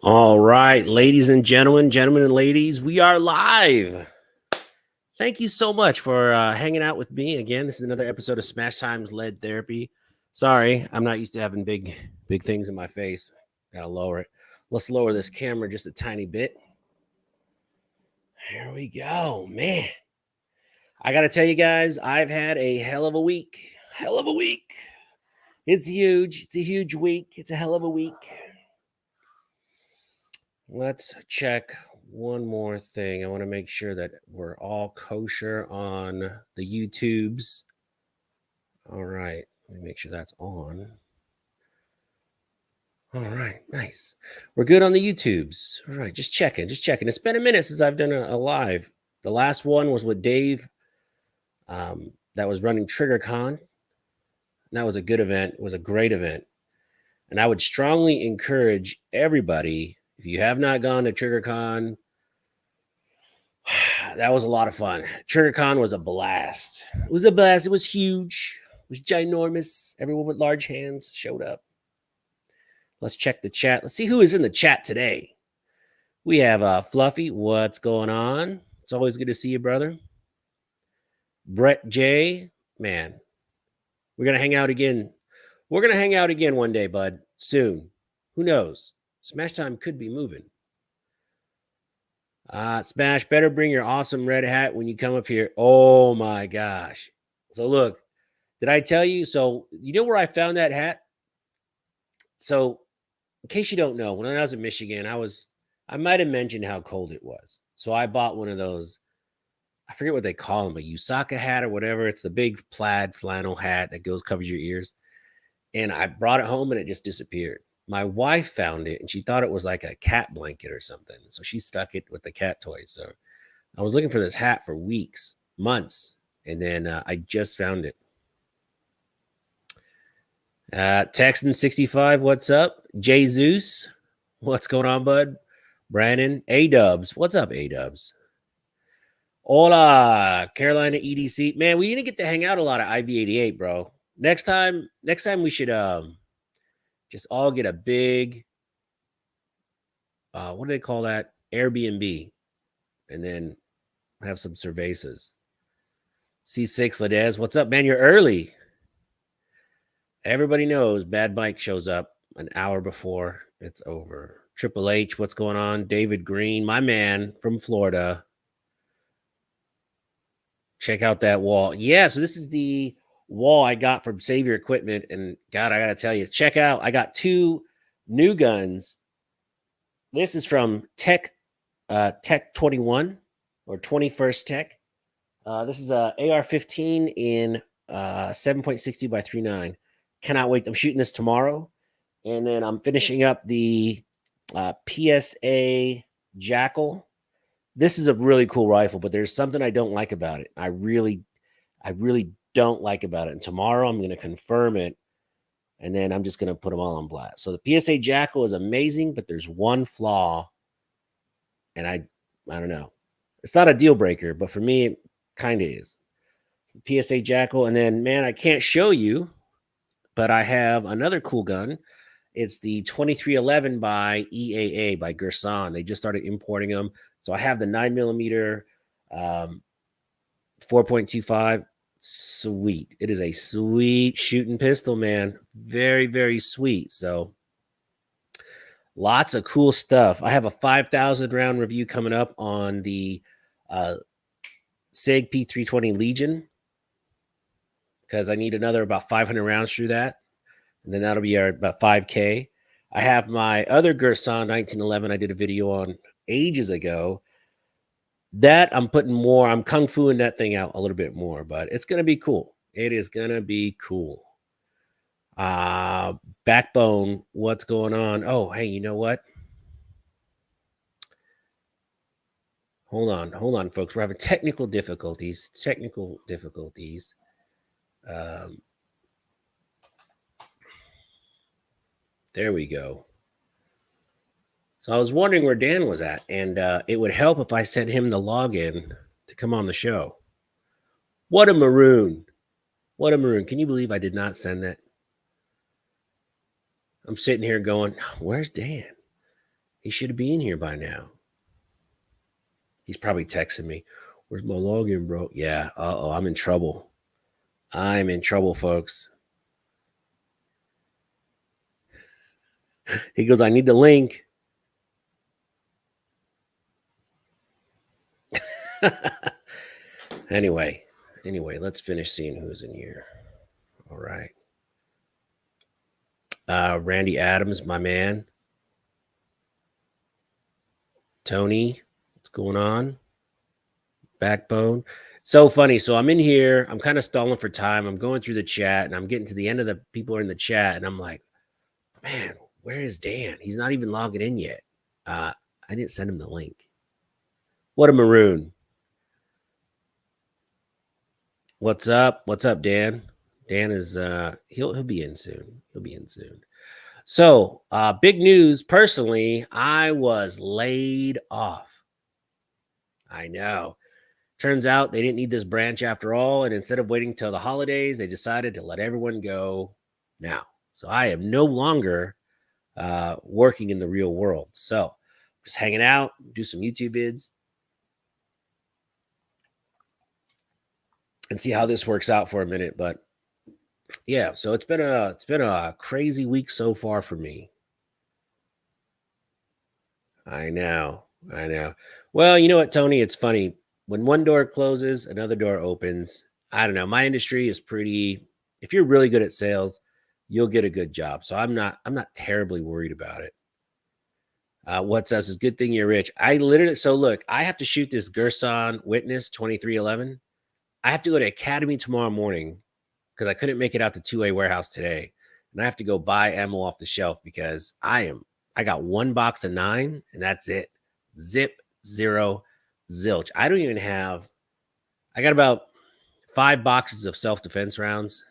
All right, ladies and gentlemen and ladies, we are live. Thank you so much for hanging out with me again. This is another episode of Smash Times Lead Therapy. Sorry, I'm not used to having big things in my face. Gotta lower it. Let's lower this camera just a tiny bit. Here we go, man. I gotta tell you guys, I've had a hell of a week. Hell of a week. It's huge. It's a huge week. It's a hell of a week. Let's check one more thing. I want to make sure that we're all kosher on the YouTubes. All right. Let me make sure that's on. All right. Nice. We're good on the YouTubes. All right. Just checking. It's been a minute since I've done a live. The last one was with Dave. That was running TriggerCon. That was a good event. It was a great event. And I would strongly encourage everybody, if you have not gone to TriggerCon, that was a lot of fun. TriggerCon was a blast. It was a blast. It was huge. It was ginormous. Everyone with large hands showed up. Let's check the chat. Let's see who is in the chat today. We have Fluffy. What's going on? It's always good to see you, brother. Brett J. Man, we're going to hang out again. We're going to hang out again one day, bud. Soon. Who knows? Smash Time could be moving. Smash, better bring your awesome red hat when you come up here. Oh my gosh. So look, did I tell you? So you know where I found that hat? So in case you don't know, when I was in Michigan, I might have mentioned how cold it was. So I bought one of those, I forget what they call them, a Usaka hat or whatever. It's the big plaid flannel hat that covers your ears. And I brought it home and it just disappeared. My wife found it and she thought it was like a cat blanket or something. So she stuck it with the cat toys. So I was looking for this hat for weeks, months, and then I just found it. Texan65, what's up? Jay Zeus, what's going on, bud? Brandon, A-Dubs, what's up, A-Dubs? Hola, Carolina EDC. Man, we didn't get to hang out a lot at IV88, bro. Next time we should just all get a big what do they call that? Airbnb, and then have some cervezas. C6 Ladez, what's up, man? You're early. Everybody knows Bad Mike shows up an hour before it's over. Triple H, what's going on? David Green, my man from Florida. Check out that wall. Yeah, so this is the wall I got from Savior Equipment. And God, I got to tell you, check out, I got two new guns. This is from Tech 21 or 21st Tech. This is a AR-15 in 7.62 by 3.9. Cannot wait. I'm shooting this tomorrow. And then I'm finishing up the PSA Jackal. This is a really cool rifle, but there's something I don't like about it. I really don't like about it. And tomorrow I'm going to confirm it. And then I'm just going to put them all on blast. So the PSA Jackal is amazing, but there's one flaw. And I don't know. It's not a deal breaker, but for me, it kind of is. The PSA Jackal. And then, man, I can't show you, but I have another cool gun. It's the 2311 by EAA by Gerson. They just started importing them. So I have the 9mm 4.25. Sweet. It is a sweet shooting pistol, man. Very, very sweet. So lots of cool stuff. I have a 5,000 round review coming up on the SIG P320 Legion because I need another about 500 rounds through that. And then that'll be about 5K. I have my other Gerson 1911 I did a video on ages ago. That I'm putting more, I'm kung fuing that thing out a little bit more, but it's going to be cool. It is going to be cool. Backbone, what's going on? Oh, hey, you know what? Hold on, folks. We're having technical difficulties. There we go. So I was wondering where Dan was at, and it would help if I sent him the login to come on the show. What a maroon. What a maroon. Can you believe I did not send that? I'm sitting here going, where's Dan? He should be in here by now. He's probably texting me. Where's my login, bro? Yeah. Uh-oh, I'm in trouble. I'm in trouble, folks. He goes, I need the link. anyway, let's finish seeing who's in here. All right. Randy Adams, my man. Tony, what's going on? Backbone. So funny. So I'm in here. I'm kind of stalling for time. I'm going through the chat and I'm getting to the end of the people are in the chat. And I'm like, man, where is Dan? He's not even logging in yet. I didn't send him the link. What a maroon. What's up? What's up, Dan? Dan is he'll be in soon. He'll be in soon. So big news. Personally, I was laid off. I know. Turns out they didn't need this branch after all. And instead of waiting till the holidays, they decided to let everyone go now. So I am no longer working in the real world. So just hanging out, do some YouTube vids, and see how this works out for a minute. But yeah, so it's been a crazy week so far for me. I know. Well, you know what, Tony? It's funny. When one door closes, another door opens. I don't know. My industry is pretty. If you're really good at sales, you'll get a good job. So I'm not terribly worried about it. What's us is good thing you're rich. I literally look, I have to shoot this Gerson Witness 2311. I have to go to Academy tomorrow morning because I couldn't make it out to 2A warehouse today. And I have to go buy ammo off the shelf because I got one box of 9 and that's it. Zip, zero, zilch. I got about 5 boxes of self-defense rounds.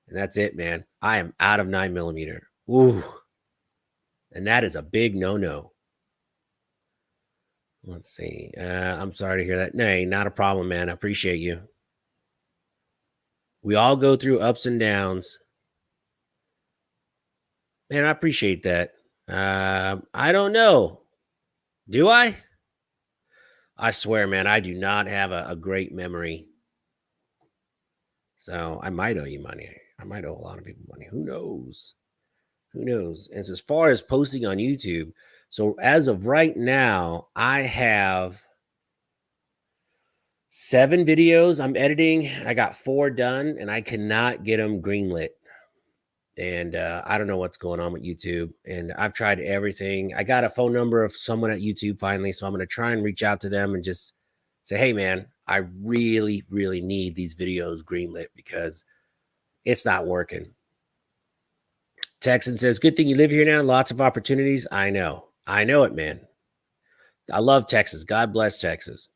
And that's it, man. I am out of 9mm. Ooh. And that is a big no-no. Let's see. I'm sorry to hear that. Nay, not a problem, man. I appreciate you. We all go through ups and downs. Man, I appreciate that. I don't know. Do I? I swear, man, I do not have a great memory. So I might owe you money. I might owe a lot of people money. Who knows? And so as far as posting on YouTube, so as of right now, I have 7 videos I'm editing. I got 4 done and I cannot get them greenlit. And I don't know what's going on with YouTube. And I've tried everything. I got a phone number of someone at YouTube finally. So I'm going to try and reach out to them and just say, hey, man, I really, really need these videos greenlit because it's not working. Texan says, good thing you live here now. Lots of opportunities. I know it, man. I love Texas. God bless Texas.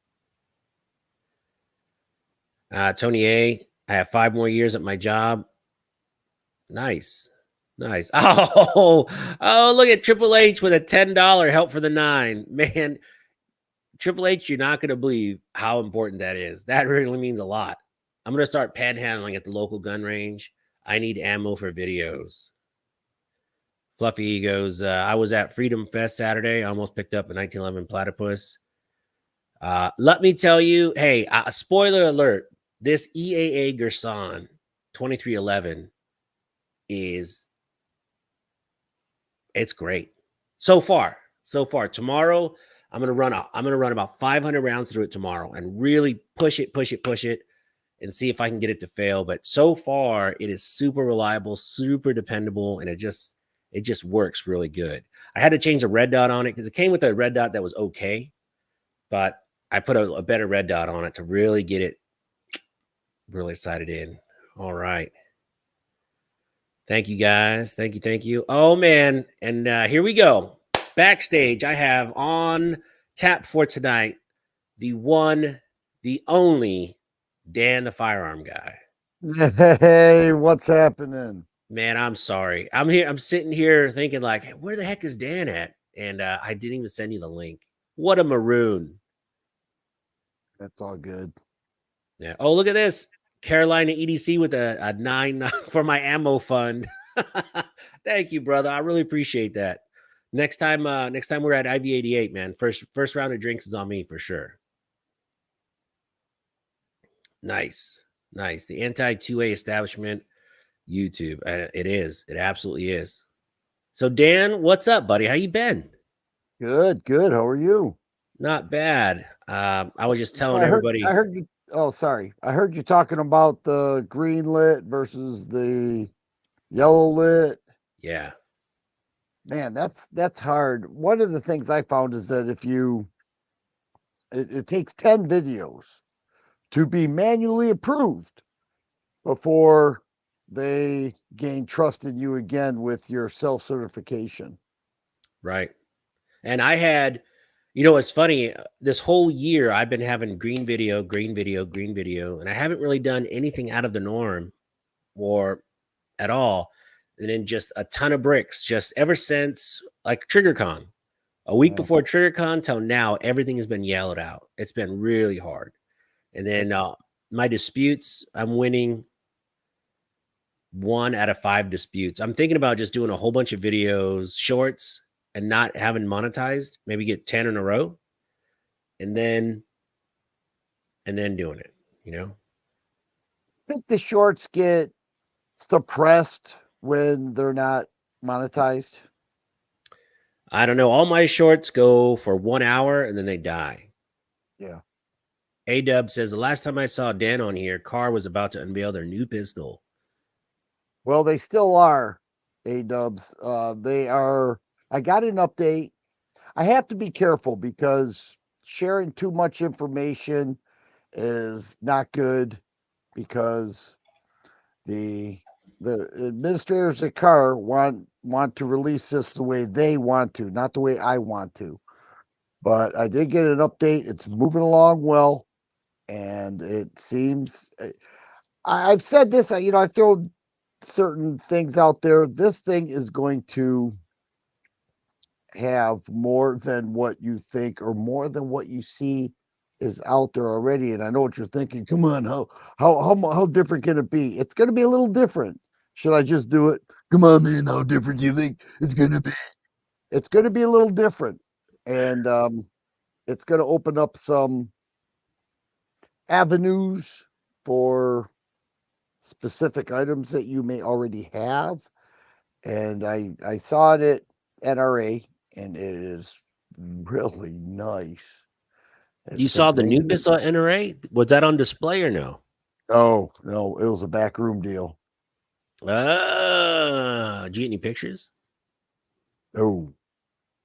Tony A, I have 5 more years at my job. Nice. Oh, look at Triple H with a $10 help for the 9. Man, Triple H, you're not going to believe how important that is. That really means a lot. I'm going to start panhandling at the local gun range. I need ammo for videos. Fluffy goes, I was at Freedom Fest Saturday. I almost picked up a 1911 Platypus. Let me tell you, hey, spoiler alert, this EAA Gerson 2311 it's great. So far. Tomorrow, I'm gonna run about 500 rounds through it tomorrow and really push it, and see if I can get it to fail. But so far, it is super reliable, super dependable, and it just works really good. I had to change the red dot on it because it came with a red dot that was okay, but I put a better red dot on it to really get it really sighted in. All right. Thank you, guys. Thank you. Oh, man. And here we go. Backstage, I have on tap for tonight the one, the only Dan the Firearm Guy. Hey, what's happening? Man, I'm sorry. I'm sitting here thinking like, where the heck is Dan at? And I didn't even send you the link. What a maroon. That's all good. Yeah. Oh, look at this. Carolina EDC with a 9 for my ammo fund. Thank you, brother. I really appreciate that. Next time we're at IV88, man. First round of drinks is on me for sure. Nice, nice. The anti 2A establishment YouTube. It is. It absolutely is. So Dan, what's up, buddy? How you been? Good, good. How are you? Not bad. I was just So telling I everybody. heard you. Oh, sorry. I heard you talking about the green lit versus the yellow lit. Yeah, Man, that's hard. One of the things I found is that if you, it takes 10 videos to be manually approved before they gain trust in you again with your self certification. right. And I had, you know, it's funny. This whole year, I've been having green video, green video, green video, and I haven't really done anything out of the norm or at all. And then just a ton of bricks, just ever since like TriggerCon. A week Yeah, before TriggerCon till now, everything has been yellowed out. It's been really hard. And then it's my disputes, I'm winning 1 out of 5 disputes. I'm thinking about just doing a whole bunch of videos, shorts, and not having monetized. Maybe get 10 in a row, and then doing it. You know, I think the shorts get suppressed when they're not monetized. I don't know. All my shorts go for 1 hour and then they die. Yeah. A Dub says the last time I saw Dan on here, Carr was about to unveil their new pistol. Well, they still are A dubs. They are. I got an update. I have to be careful because sharing too much information is not good because the the administrators at Carr want to release this the way they want to, not the way I want to. But I did get an update. It's moving along well, and it seems I've said this. I throw certain things out there. This thing is going to have more than what you think or more than what you see is out there already. And I know what you're thinking. Come on, how different can it be? It's going to be a little different. Should I just do it? Come on, man. How different do you think it's going to be? It's going to be a little different, and it's going to open up some avenues for specific items that you may already have. And I saw it at NRA, and it is really nice. You It's saw the something. new pistol at NRA? Was that on display or no? Oh no, it was a backroom deal. Did you get any pictures? No,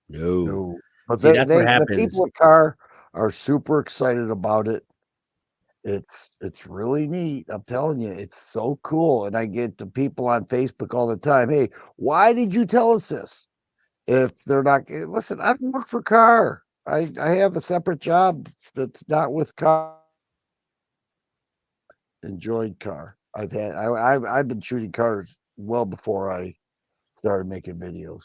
No. no. But See, that's what the happens. people at Car are super excited about it. It's really neat. I'm telling you, it's so cool. And I get the people on Facebook all the time. Hey, why did you tell us this? If they're not listen, I work for Car. I have a separate job that's not with Car. Enjoyed Car. I've been shooting cars well before I started making videos.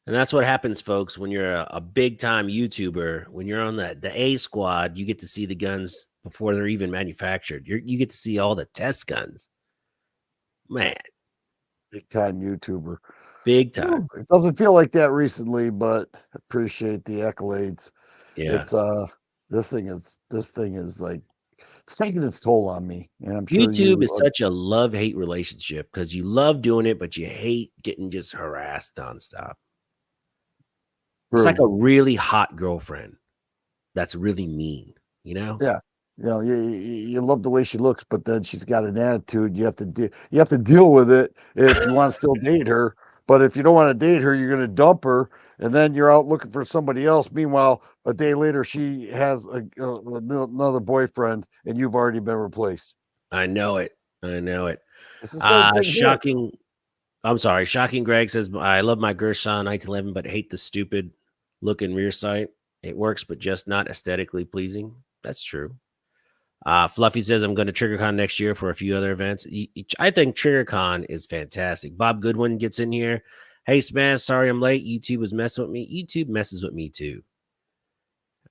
And that's what happens, folks, when you're a big time YouTuber. When you're on the A squad, you get to see the guns before they're even manufactured. You get to see all the test guns. Man, Big time YouTuber. big time. Whew, it doesn't feel like that recently, but appreciate the accolades. Yeah. It's this thing is like it's taking its toll on me, and I'm sure YouTube you is are such a love hate relationship because you love doing it, but you hate getting just harassed nonstop. It's like true. a really hot girlfriend that's really mean, you know? Yeah. You love the way she looks, but then she's got an attitude. You have to deal with it if you want to still date her. But if you don't want to date her, you're going to dump her, and then you're out looking for somebody else. Meanwhile, a day later, she has another boyfriend, and you've already been replaced. I know it. I know it. It's the same thing here. Shocking. I'm sorry. Shocking Greg says, I love my Gershon 1911, but hate the stupid looking rear sight. It works, but just not aesthetically pleasing. That's true. Fluffy says, I'm going to TriggerCon next year for a few other events. I think TriggerCon is fantastic. Bob Goodwin gets in here. Hey, Smash, sorry I'm late. YouTube was messing with me. YouTube messes with me too.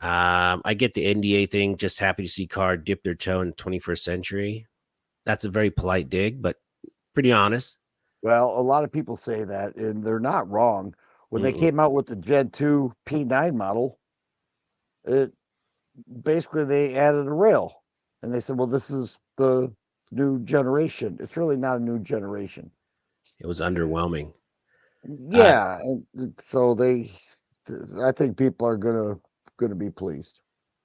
I get the NDA thing. Just happy to see Card dip their toe in the 21st century. That's a very polite dig, but pretty honest. Well, a lot of people say that, and they're not wrong. When they Mm-mm. came out with the Gen 2 P9 model, it basically they added a rail and they said, well, this is the new generation. It's really not a new generation. It was underwhelming. Uh, Yeah, and so I think people are gonna be pleased.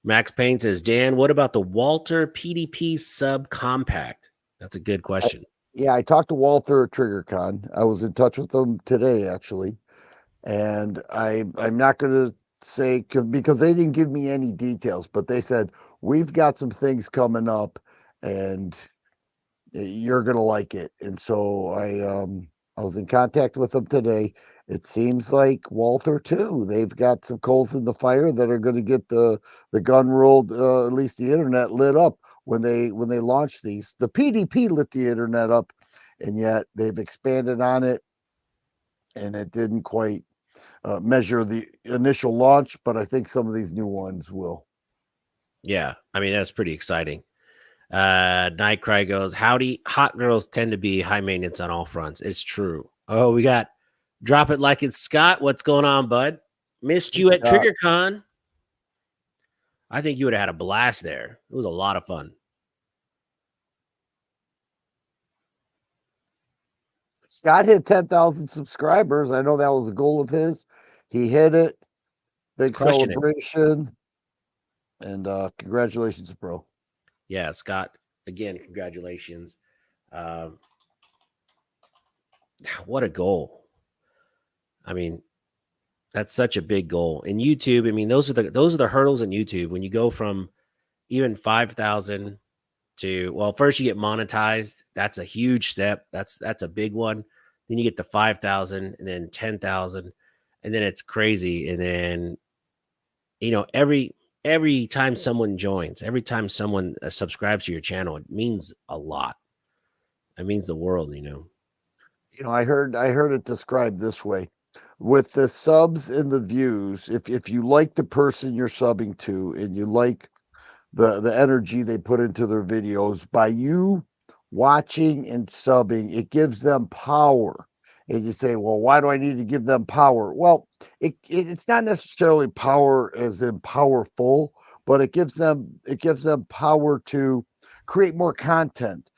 Max Payne says, Dan, what about the Walter PDP Sub Compact? That's a good I, question. yeah, I talked to Walther at TriggerCon. I was in touch with them today actually, and I'm not gonna say because they didn't give me any details, but they said we've got some things coming up, and you're gonna like it. And so I was in contact with them today. It seems like Walther too. They've got some coals in the fire that are going to get the gun world, at least the internet, lit up when they launch these. The PDP lit the internet up, and yet they've expanded on it, and it didn't quite measure the initial launch. But I think some of these new ones will. Yeah, I mean, that's pretty exciting. Nightcry goes, howdy. Hot girls tend to be high maintenance on all fronts. It's true. Oh, we got Drop It Like It's Scott. What's going on, bud? Missed you It's at TriggerCon. I think you would have had a blast there. It was a lot of fun. Scott hit 10,000 subscribers. I know that was a goal of his. He hit it. He's Big crushing it. celebration. And congratulations, bro. Yeah, Scott, again, congratulations. Um, what a goal. I mean, that's such a big goal. In YouTube, I mean, those are the hurdles in YouTube. When you go from even 5,000 to, well, first you get monetized. That's a huge step. That's a big one. Then you get to 5,000 and then 10,000 and then it's crazy. And then, every time someone joins, every time someone subscribes to your channel, it means a lot. It means the world. I heard it described this way. With the subs and the views, if you like the person you're subbing to and you like the energy they put into their videos, by you watching and subbing, it gives them power. And you say, well, why do I need to give them power? Well, it's not necessarily power as in powerful, but it gives them power to create more content.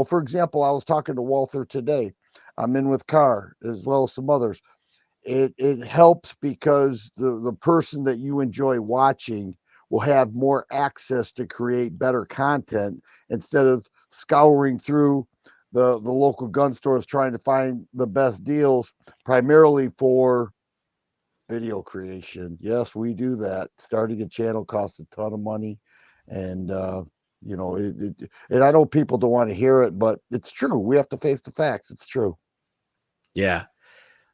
For example, I was talking to Walther today. I'm in with Carr as well as some others. It helps because the person that you enjoy watching will have more access to create better content instead of scouring through the local gun stores trying to find the best deals primarily for video creation. Yes, we do that. Starting a channel costs a ton of money, and and I know people don't want to hear it, but it's true. We have to face the facts. It's true. Yeah.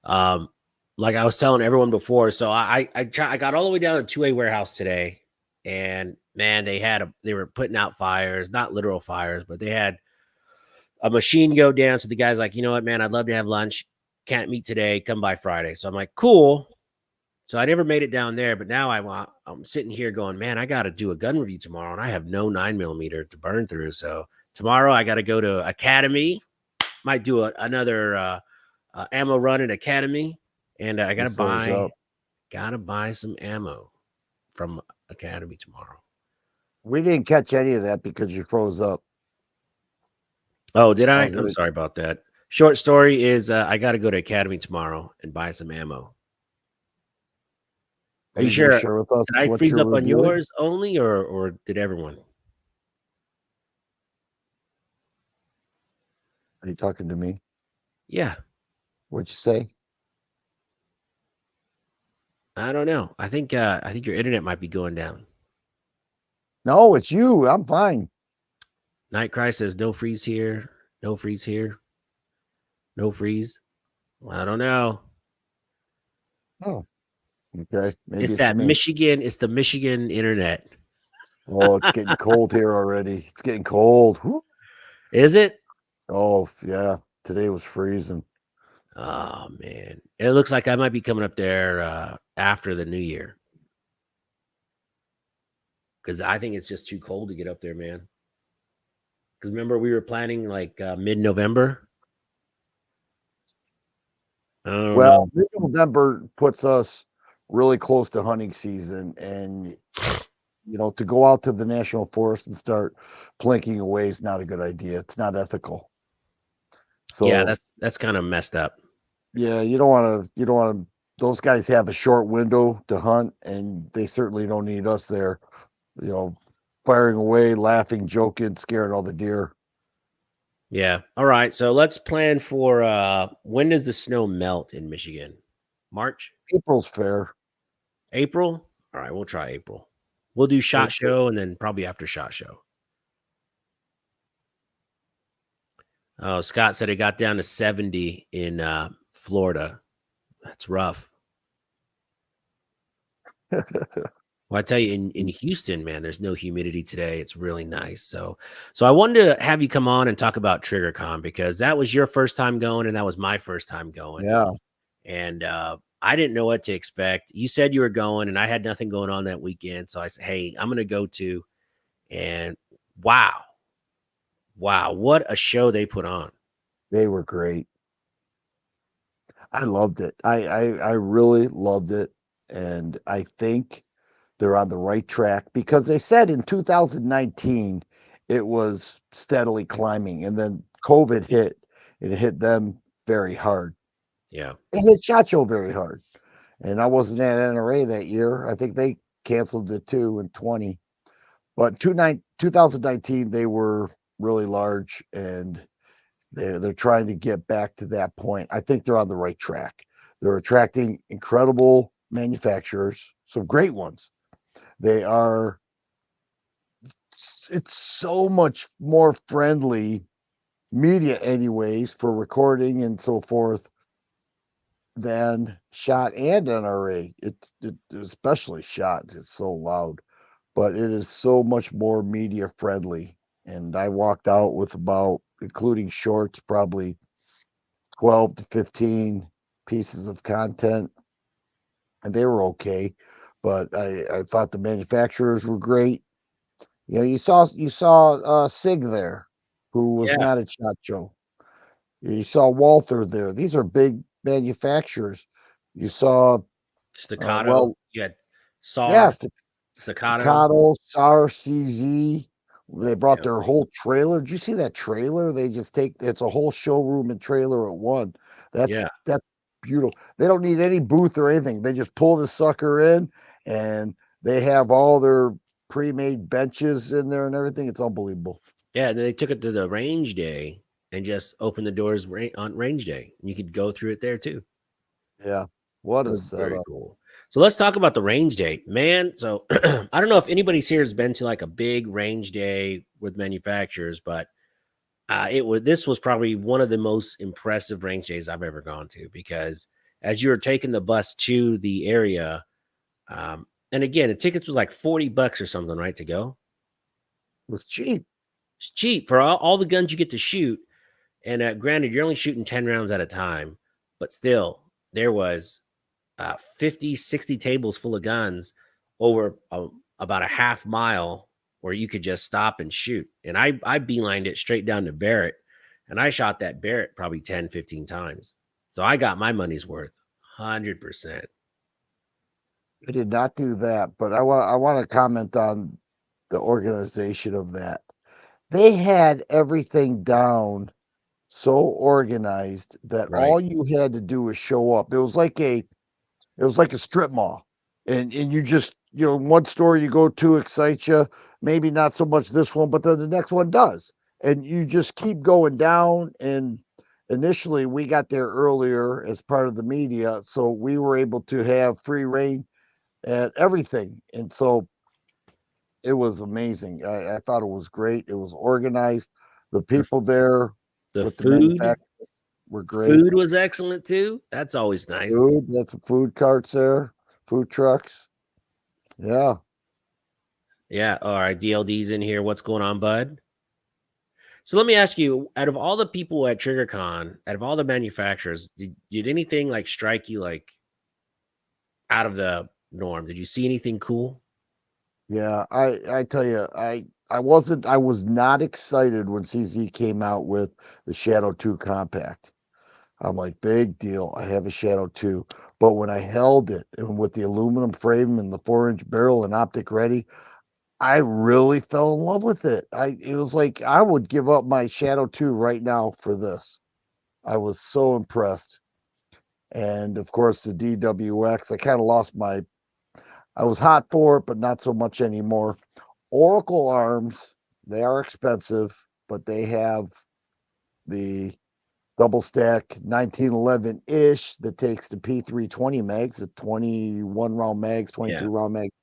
Um, like I was telling everyone before, so I got all the way down to 2A warehouse today, and man, they were putting out fires, not literal fires, but they had a machine go down. So the guy's like, you know what, man, I'd love to have lunch. Can't meet today. Come by Friday. So I'm like, cool. So I never made it down there, but now I'm sitting here going, man, I got to do a gun review tomorrow, and I have no 9mm to burn through. So tomorrow I got to go to Academy. Might do another ammo run at Academy, and I You froze up. gotta buy some ammo from Academy tomorrow. We didn't catch any of that because you froze up. Oh, did I I? was I'm really, sorry about that. Short story is I got to go to Academy tomorrow and buy some ammo. Are are you you going to sure? share with us Did I what freeze you're up on reviewing? yours only, or did everyone? Are you talking to me? Yeah, What'd you say? I don't know. I think your internet might be going down. No, it's you. I'm fine. Nightcry says no freeze here, no freeze here, no freeze. Well, I don't know. Oh, okay. Maybe It's it's that me. Michigan. It's the Michigan internet. Oh, it's getting cold here already. It's getting cold. Whew. Is it? Oh, yeah. Today was freezing. Oh man, it looks like I might be coming up there after the new year because I think it's just too cold to get up there, man. Because remember we were planning like mid-November. I don't Well, know. mid-November puts us really close to hunting season, and to go out to the national forest and start plinking away is not a good idea. It's not ethical. Yeah, So that's kind of messed up. yeah, you don't want to. Those guys have a short window to hunt, and they certainly don't need us there. You know, firing away, laughing, joking, scaring all the deer. Yeah. All right. So let's plan for when does the snow melt in Michigan? March? April's fair. April? All right, we'll try April. We'll do shot April. show and then probably after shot show. Oh, Scott said it got down to 70 in Florida. That's rough. Well, I tell you, in Houston, man, there's no humidity today. It's really nice. So I wanted to have you come on and talk about TriggerCon because that was your first time going and that was my first time going. Yeah, And I didn't know what to expect. You said you were going, and I had nothing going on that weekend. So I said, "Hey, I'm going to go too." And wow, wow, what a show they put on! they were great. I loved it. I really loved it, and I think they're on the right track because they said in 2019 it was steadily climbing, and then COVID hit, and it hit them very hard. Yeah, It hit Chacho very hard, and I wasn't at NRA that year. I think they canceled it too in 20, but 2019 they were really large, and they're trying to get back to that point. I think they're on the right track. They're attracting incredible manufacturers, some great ones. They are it's so much more friendly media anyways for recording and so forth than shot and NRA. It especially shot. It's so loud, but it is so much more media friendly. And I walked out with about, including shorts, probably 12 to 15 pieces of content, and they were okay. But I thought the manufacturers were great. You saw Sig there, who was yeah, not at SHOT Show. You saw Walther there. These are big manufacturers. You saw staccato. well, You had SAR, yes, staccato. Staccato, SAR, CZ. They brought Yeah, their whole trailer. Did you see that trailer? They just take it's a whole showroom and trailer at one. That's yeah, that's beautiful. They don't need any booth or anything. They just pull the sucker in, and they have all their pre-made benches in there and everything. It's unbelievable. yeah. And then they took it to the range day and just opened the doors on range day. And you could go through it there too. Yeah. What a Oh, very setup. cool. So let's talk about the range day, man. So I don't know if anybody's here has been to like a big range day with manufacturers, but this was probably one of the most impressive range days I've ever gone to because as you were taking the bus to the area, and again, the tickets was like $40 or something, right, to go. It was cheap. It's cheap for all the guns you get to shoot. And granted, you're only shooting 10 rounds at a time, but still, there was 50, 60 tables full of guns over about a half mile where you could just stop and shoot. And I beelined it straight down to Barrett, and I shot that Barrett probably 10, 15 times. So I got my money's worth, 100%. I did not do that, but I want to comment on the organization of that. They had everything down so organized that Right. all you had to do was show up. It was like a strip mall. And you just, one store you go to excites you, maybe not so much this one, but then the next one does. And you just keep going down. And initially we got there earlier as part of the media, so we were able to have free reign at everything. And so it was amazing. I thought it was great. It was organized. The The, people there the with the food, manufacturers were great. food was excellent too. That's always nice. Food, that's some food carts there, food trucks. Yeah. Yeah. All right. DLD's in here. What's going on, bud? So let me ask you, out of all the people at TriggerCon, out of all the manufacturers, did anything like strike you like out of the norm? Did you see anything cool? Yeah. I tell you, I was not excited when CZ came out with the Shadow 2 compact. I'm like, big deal. I have a Shadow too. But when I held it and with the aluminum frame and the 4-inch barrel and optic ready, I really fell in love with it. It was like I would give up my Shadow 2 right now for this. I was so impressed. And of course the DWX, I kind of lost my I was hot for it, but not so much anymore. Oracle arms, they are expensive, but they have the double stack 1911 ish that takes the P320 mags, the 21 round mags, Yeah. 22 round mags.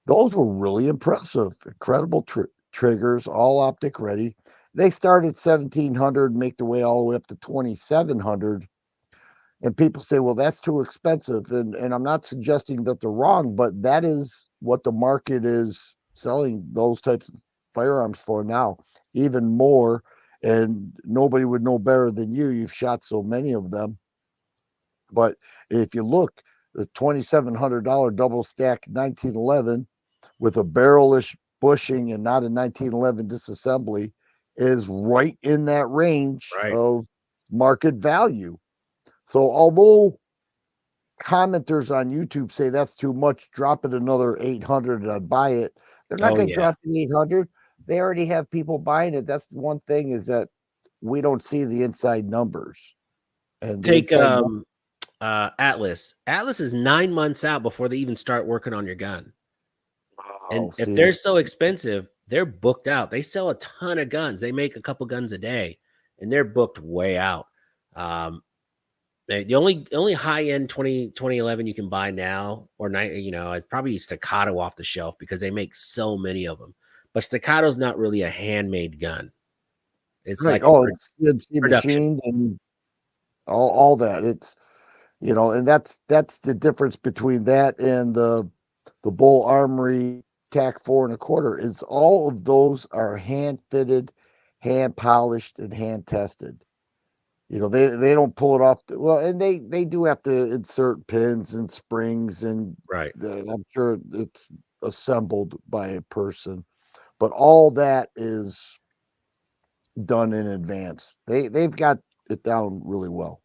Those were really impressive. Incredible triggers, all optic ready. They start at 1700, make their way all the way up to 2700. And people say, well, that's too expensive. And I'm not suggesting that they're wrong, but that is what the market is selling those types of firearms for now, even more. And nobody would know better than you. You've shot so many of them. But if you look, the $2,700 double stack 1911 with a barrelish bushing and not a 1911 disassembly is right in that range Right. of market value. So although commenters on YouTube say that's too much, drop it another 800 and I'd buy it. They're not Oh going to yeah. drop it 800. They already have people buying it. That's the one thing is that we don't see the inside numbers. And the Take inside numbers, Atlas. Atlas is 9 months out before they even start working on your gun. oh, And if see, they're so expensive, they're booked out. They sell a ton of guns. They make a couple guns a day, and they're booked way out. Um, the only high end 2011 you can buy now, or night, it's probably Staccato off the shelf because they make so many of them. But Staccato's not really a handmade gun. It's right. like a Oh, it's CNC production. machined and all that. It's, and that's the difference between that and the Bull Armory TAC 4 1/4 is all of those are hand fitted, hand polished, and hand tested. They don't pull it off. Well, and they do have to insert pins and springs, and Right. I'm sure it's assembled by a person, but all that is done in advance. They've got it down really well.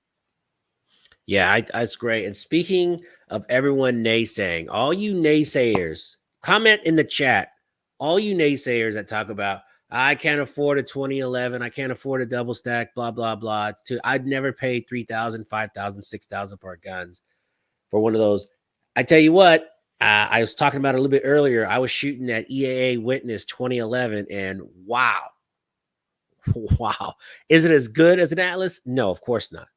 Yeah, that's great. And speaking of everyone naysaying, all you naysayers, comment in the chat. All you naysayers that talk about, I can't afford a 2011, I can't afford a double stack, blah blah blah. I'd never pay 3,000, 5,000, 6,000 for guns for one of those. I tell you what, I was talking about it a little bit earlier. I was shooting that EAA Witness 2011, and wow, wow, is it as good as an Atlas? No, of course not.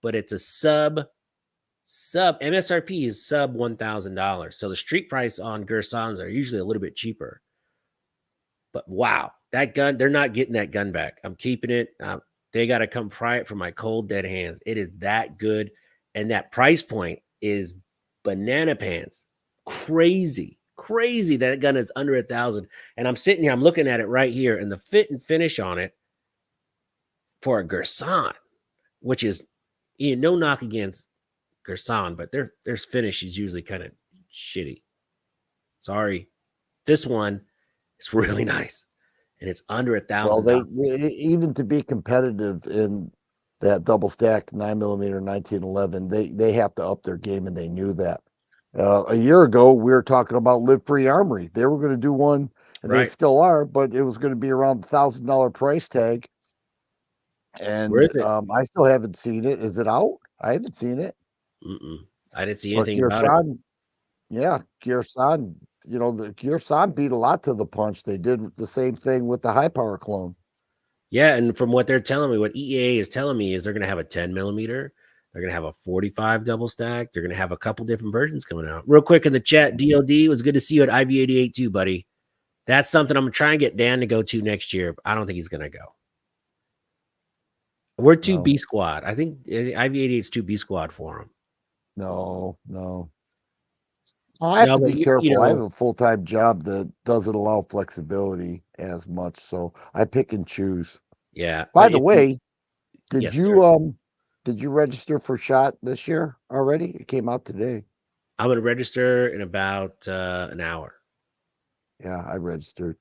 But it's a sub MSRP is sub $1,000. So the street price on Gersons are usually a little bit cheaper. But wow, that gun, they're not getting that gun back. I'm keeping it. They got to come pry it from my cold dead hands. It is that good. And that price point is banana pants. Crazy that gun is under 1,000. And I'm sitting here, I'm looking at it right here, and the fit and finish on it for a Gerson, which is no knock against Gerson, but their finish is usually kind of shitty. Sorry, this one is really nice, and it's under a Well, thousand they dollars. even to be competitive in that double stack 9mm 1911, they have to up their game, and they knew that. A year ago, we were talking about Live Free Armory. They were going to do one, and they Right, still are, but it was going to be around the $1,000 price tag. where And is it? I still haven't seen it. Is it out? I haven't seen it. Mm-mm. I didn't see But anything about it. Yeah, Gearsan, the Gearsan beat a lot to the punch. They did the same thing with the high power clone. Yeah, and from what they're telling me, what EAA is telling me is they're going to have a 10mm. They're going to have a 45 double stack. They're going to have a couple different versions coming out. Real quick in the chat, DLD, it was good to see you at IV88 too, buddy. That's something I'm going to try and get Dan to go to next year. I don't think he's going to go. We're too No, B squad. I think IV88 is too B squad for him. no. I have No, to but be careful. I have a full-time job that doesn't allow flexibility as much, so I pick and choose. yeah. By But the if you, way, did yes, sir. you register for SHOT this year already? It came out today. I'm going to register in about an hour, Yeah, I registered.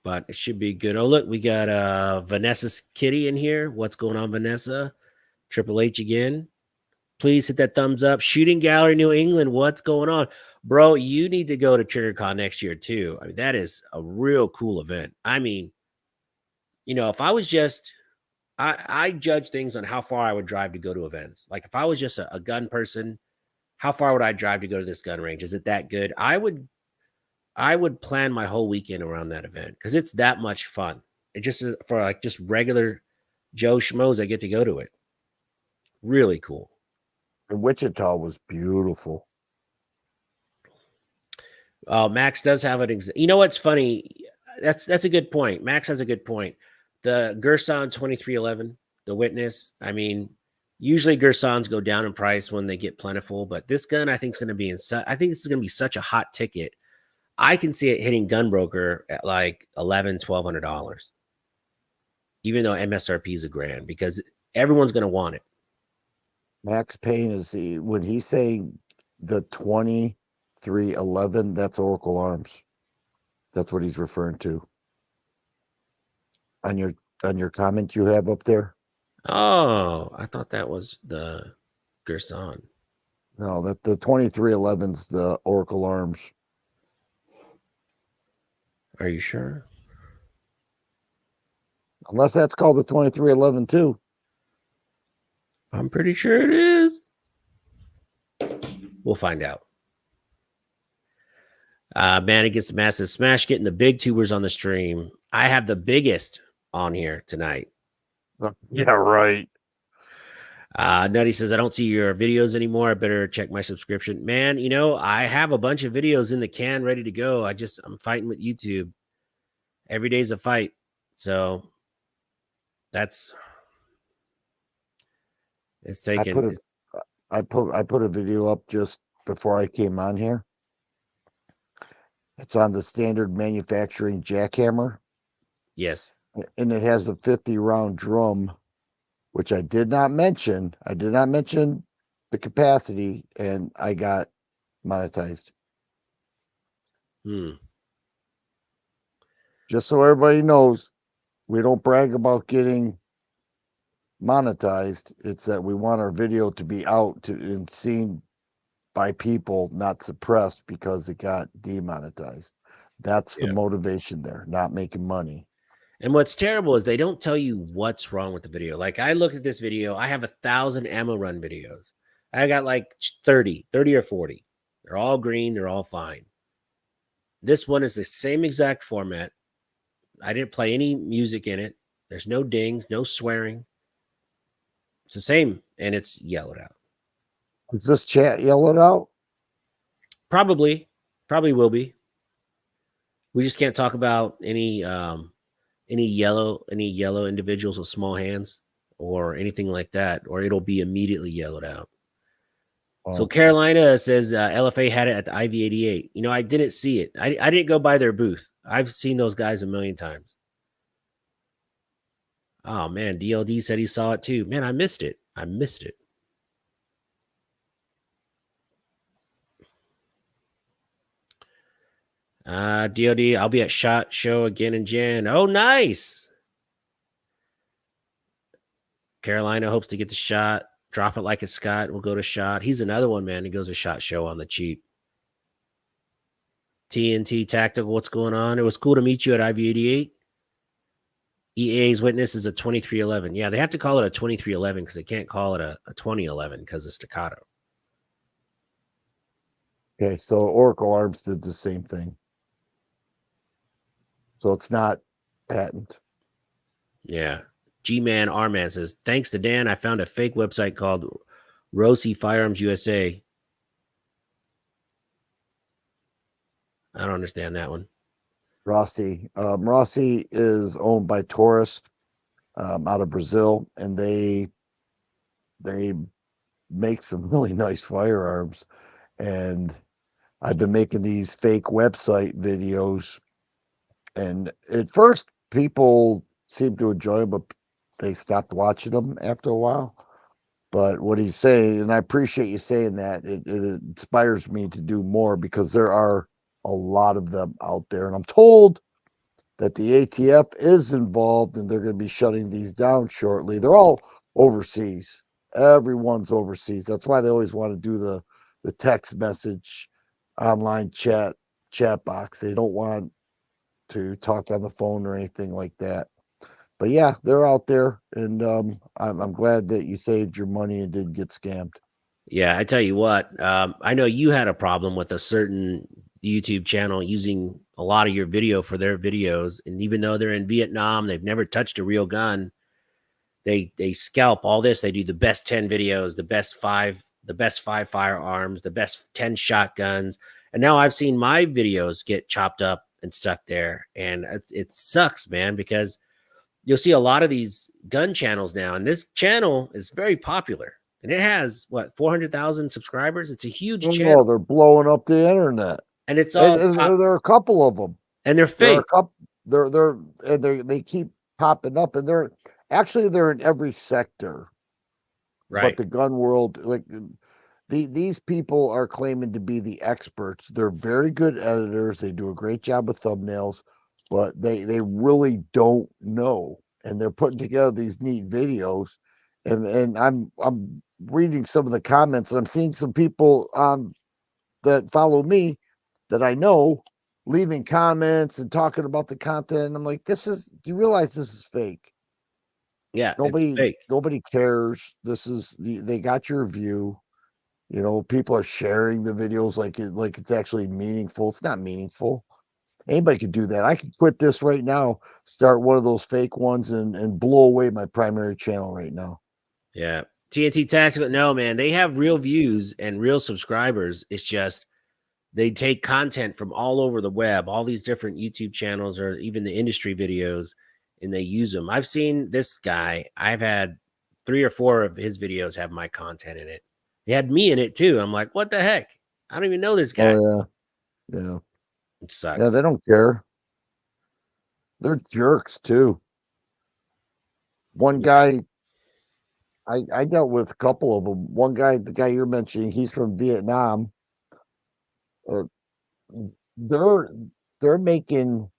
but it should be good. Oh, look, we got Vanessa's kitty in here. What's going on, Vanessa? Triple H again. Please hit that thumbs up. Shooting Gallery New England. What's going on? Bro, you need to go to TriggerCon next year too. I mean, that is a real cool event. I mean, if I was just I judge things on how far I would drive to go to events. Like if I was just a gun person, how far would I drive to go to this gun range? Is it that good? I would plan my whole weekend around that event because it's that much fun. It just for like just regular Joe schmoes that get to go to it. Really cool. And Wichita was beautiful. Max does have an. You know what's funny? That's a good point. Max has a good point. The Gerson 2311, the Witness. I mean, usually Gersons go down in price when they get plentiful, but this gun I think is going to be I think this is going to be such a hot ticket. I can see it hitting Gunbroker at like $1,100-$1,200, even though MSRP is $1,000 because everyone's going to want it. Max Payne is when he's saying the 2311, that's Oracle Arms. That's what he's referring to. On your comment you have up there. Oh, I thought that was the Gerson. No, that the 2311's the Oracle Arms. Are you sure? Unless that's called the 2311 too. I'm pretty sure it is. We'll find out. Man, it gets massive smash getting the big tubers on the stream. I have the biggest on here tonight. Yeah, right. Nutty says, I don't see your videos anymore. I better check my subscription. Man, I have a bunch of videos in the can ready to go. I'm fighting with YouTube. Every day's a fight. So it's taken. I put a video up just before I came on here. It's on the standard manufacturing jackhammer. Yes. And it has a 50 round drum, which I did not mention. I did not mention the capacity, and I got monetized. Just so everybody knows, we don't brag about getting monetized. It's that we want our video to be out and seen by people, not suppressed because it got demonetized. That's the motivation there, not making money. And what's terrible is they don't tell you what's wrong with the video. Like I looked at this video, I have 1,000 ammo run videos. I got like 30 or 40. They're all green. They're all fine. This one is the same exact format. I didn't play any music in it. There's no dings, no swearing. It's the same, and it's yellowed out. Is this chat yellowed out? Probably will be. We just can't talk about any yellow individuals with small hands or anything like that, or it'll be immediately yellowed out. Oh. So Carolina says LFA had it at the IV88. I didn't see it. I didn't go by their booth. I've seen those guys a million times. Oh man, DLD said he saw it too. Man, I missed it. DOD, I'll be at SHOT Show again in Jan. Oh, nice. Carolina hopes to get the shot. Drop it like it's Scott. We'll go to SHOT. He's another one, man. He goes to SHOT Show on the cheap. TNT Tactical, what's going on? It was cool to meet you at IV88. EA's Witness is a 2311. Yeah, they have to call it a 2311 because they can't call it a 2011 because of staccato. Okay, so Oracle Arms did the same thing. So it's not patent. Yeah. G-Man R-Man says, thanks to Dan, I found a fake website called Rossi Firearms USA. I don't understand that one. Rossi. Rossi is owned by Taurus out of Brazil, and they make some really nice firearms. And I've been making these fake website videos, and at first people seemed to enjoy them, but they stopped watching them after a while. But what he's saying, and I appreciate you saying that, it inspires me to do more because there are a lot of them out there. And I'm told that the ATF is involved and they're going to be shutting these down shortly. They're all overseas. Everyone's overseas. That's why they always want to do the text message online chat box. They don't want to talk on the phone or anything like that. But yeah, they're out there, and I'm glad that you saved your money and didn't get scammed. Yeah, I tell you what, I know you had a problem with a certain YouTube channel using a lot of your video for their videos, and even though they're in Vietnam, they've never touched a real gun. They scalp all this. They do the best 10 videos, the best 5 firearms, the best 10 shotguns. And now I've seen my videos get chopped up and stuck there, and it sucks, man, because you'll see a lot of these gun channels now, and this channel is very popular, and it has what 400,000 subscribers. It's a huge Oh, channel, they're blowing up the internet. and it's And, all and pop, there are a couple of them. and they're There are a fake, couple. They keep popping up, and they're in every sector. But right? the gun world, like these people are claiming to be the experts. They're very good editors. They do a great job with thumbnails, but they really don't know. And they're putting together these neat videos. And I'm reading some of the comments, and I'm seeing some people that follow me that I know leaving comments and talking about the content. And I'm like, do you realize this is fake? Yeah, it's fake. Nobody cares. They got your view. People are sharing the videos like it's actually meaningful. It's not meaningful. Anybody could do that. I could quit this right now, start one of those fake ones, and blow away my primary channel right now. Yeah, TNT Tactical. No, man, they have real views and real subscribers. It's just they take content from all over the web, all these different YouTube channels or even the industry videos, and they use them. I've seen this guy. I've had 3 or 4 of his videos have my content in it. He had me in it too. I'm like, what the heck? I don't even know this Oh guy. yeah. It Yeah, they sucks. don't care. They're jerks too. One Yeah. guy I dealt with a couple of them. One guy, the guy you're mentioning, he's from Vietnam. Uh, they're they're making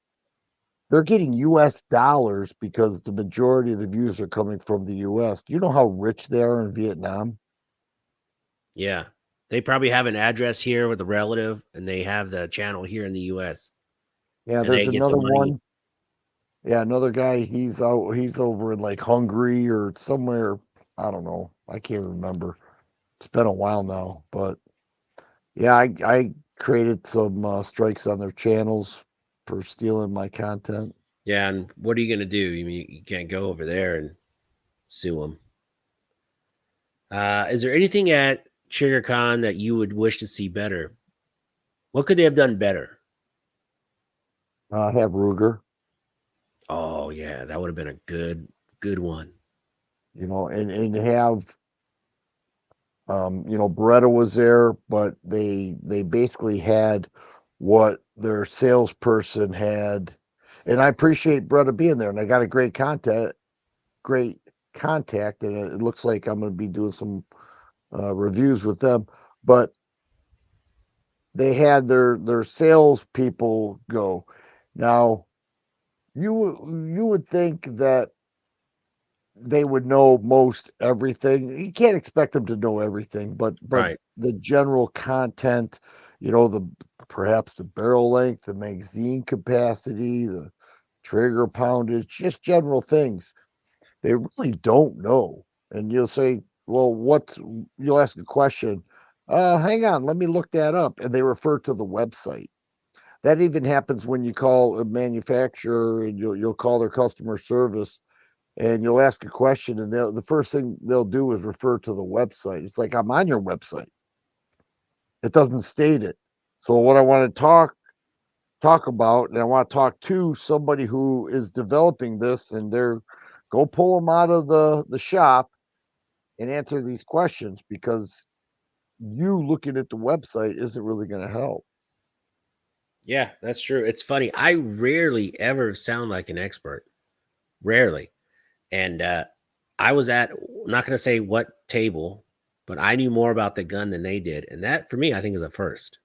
they're getting US dollars because the majority of the views are coming from the US. Do you know how rich they are in Vietnam? Yeah. They probably have an address here with a relative and they have the channel here in the US Yeah, and there's they get the another money. one. Yeah, another guy, he's over in like Hungary or somewhere. I don't know. I can't remember. It's been a while now, but yeah, I created some strikes on their channels for stealing my content. Yeah. And what are you going to do? I mean, you can't go over there and sue them. Is there anything at SugarCon that you would wish to see better? What could they have done better? I have Ruger, Oh yeah, that would have been a good one. and have Beretta was there, but they basically had what their salesperson had, and I appreciate Beretta being there, and I got a great contact, and it looks like I'm going to be doing some reviews with them, but they had their sales people go. Now you would think that they would know most everything. You can't expect them to know everything, but Right. the general content, the perhaps the barrel length, the magazine capacity, the trigger poundage, just general things. They really don't know. And you'll say, well, you'll ask a question. Hang on, let me look that up. And they refer to the website. That even happens when you call a manufacturer and you'll call their customer service and you'll ask a question, and the first thing they'll do is refer to the website. It's like, I'm on your website. It doesn't state it. So what I want to talk about, and I want to talk to somebody who is developing this, and they're go pull them out of the shop and answer these questions, because you looking at the website isn't really going to help. Yeah, that's true. It's funny. I rarely ever sound like an expert. Rarely. And I was at, I'm not going to say what table, but I knew more about the gun than they did, and that for me, I think is a first.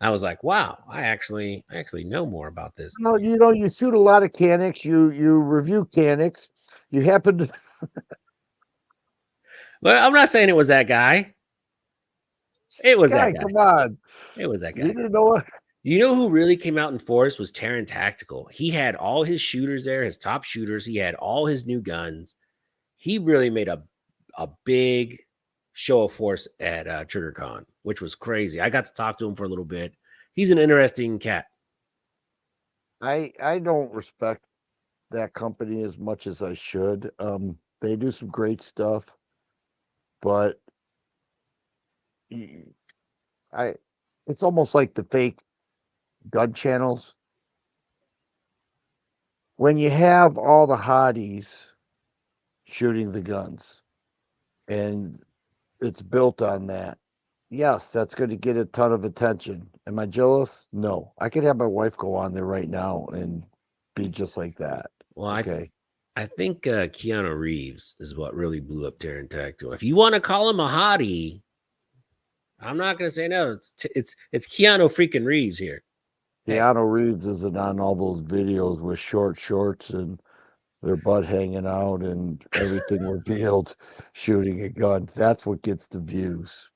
I was like, wow, I actually know more about this. No, you shoot a lot of canics. You review canics. You happen to Well, I'm not saying it was that guy. It was that Guy, guy. come on. It was that You guy. didn't know what? You know who really came out in force was Terran Tactical. He had all his shooters there, his top shooters. He had all his new guns. He really made a big show of force at TriggerCon, which was crazy. I got to talk to him for a little bit. He's an interesting cat. I don't respect that company as much as I should. They do some great stuff, but y- I it's almost like the fake gun channels. When you have all the hotties shooting the guns and it's built on that, yes, that's going to get a ton of attention. Am I jealous? No. I could have my wife go on there right now and be just like that. Well, Okay. I think Keanu Reeves is what really blew up Terran Tactical. If you want to call him a hottie, I'm not going to say no. It's Keanu freaking Reeves here. Hey, Keanu Reeves isn't on all those videos with short shorts and their butt hanging out and everything revealed shooting a gun. That's what gets the views.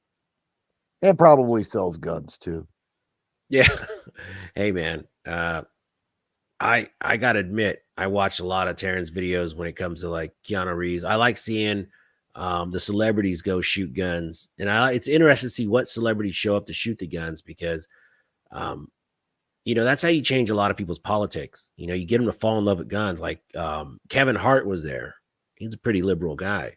And probably sells guns too. yeah. Hey, man. I gotta admit, I watch a lot of Terrence videos when it comes to like Keanu Reeves. I like seeing the celebrities go shoot guns, and it's interesting to see what celebrities show up to shoot the guns because um, that's how you change a lot of people's politics. You get them to fall in love with guns. Like Kevin Hart was there. He's a pretty liberal guy,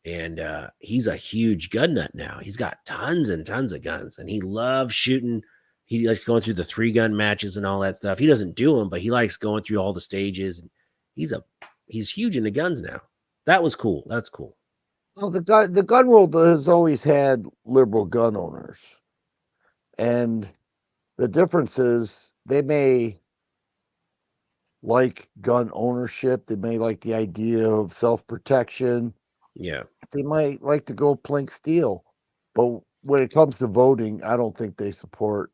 and he's a huge gun nut now. He's got tons and tons of guns, and he loves shooting. He likes going through the 3-gun matches and all that stuff. He doesn't do them, but he likes going through all the stages. And he's huge into guns now. That was cool. That's cool. Well, the gun world has always had liberal gun owners. And the difference is they may like gun ownership, they may like the idea of self-protection, Yeah, they might like to go plank steel. But when it comes to voting, I don't think they support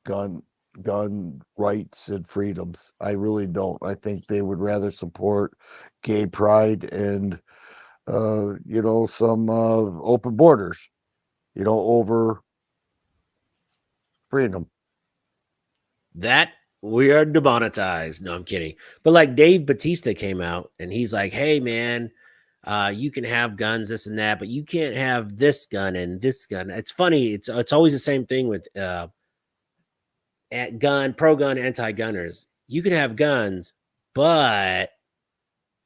gun gun rights and freedoms. I really don't. I think they would rather support gay pride and some open borders, over freedom. that we are demonetized. No, I'm kidding. But like Dave Batista came out and he's like, "Hey, man, you can have guns, this and that, but you can't have this gun and this gun." It's funny. It's always the same thing with at pro gun, anti gunners. You can have guns, but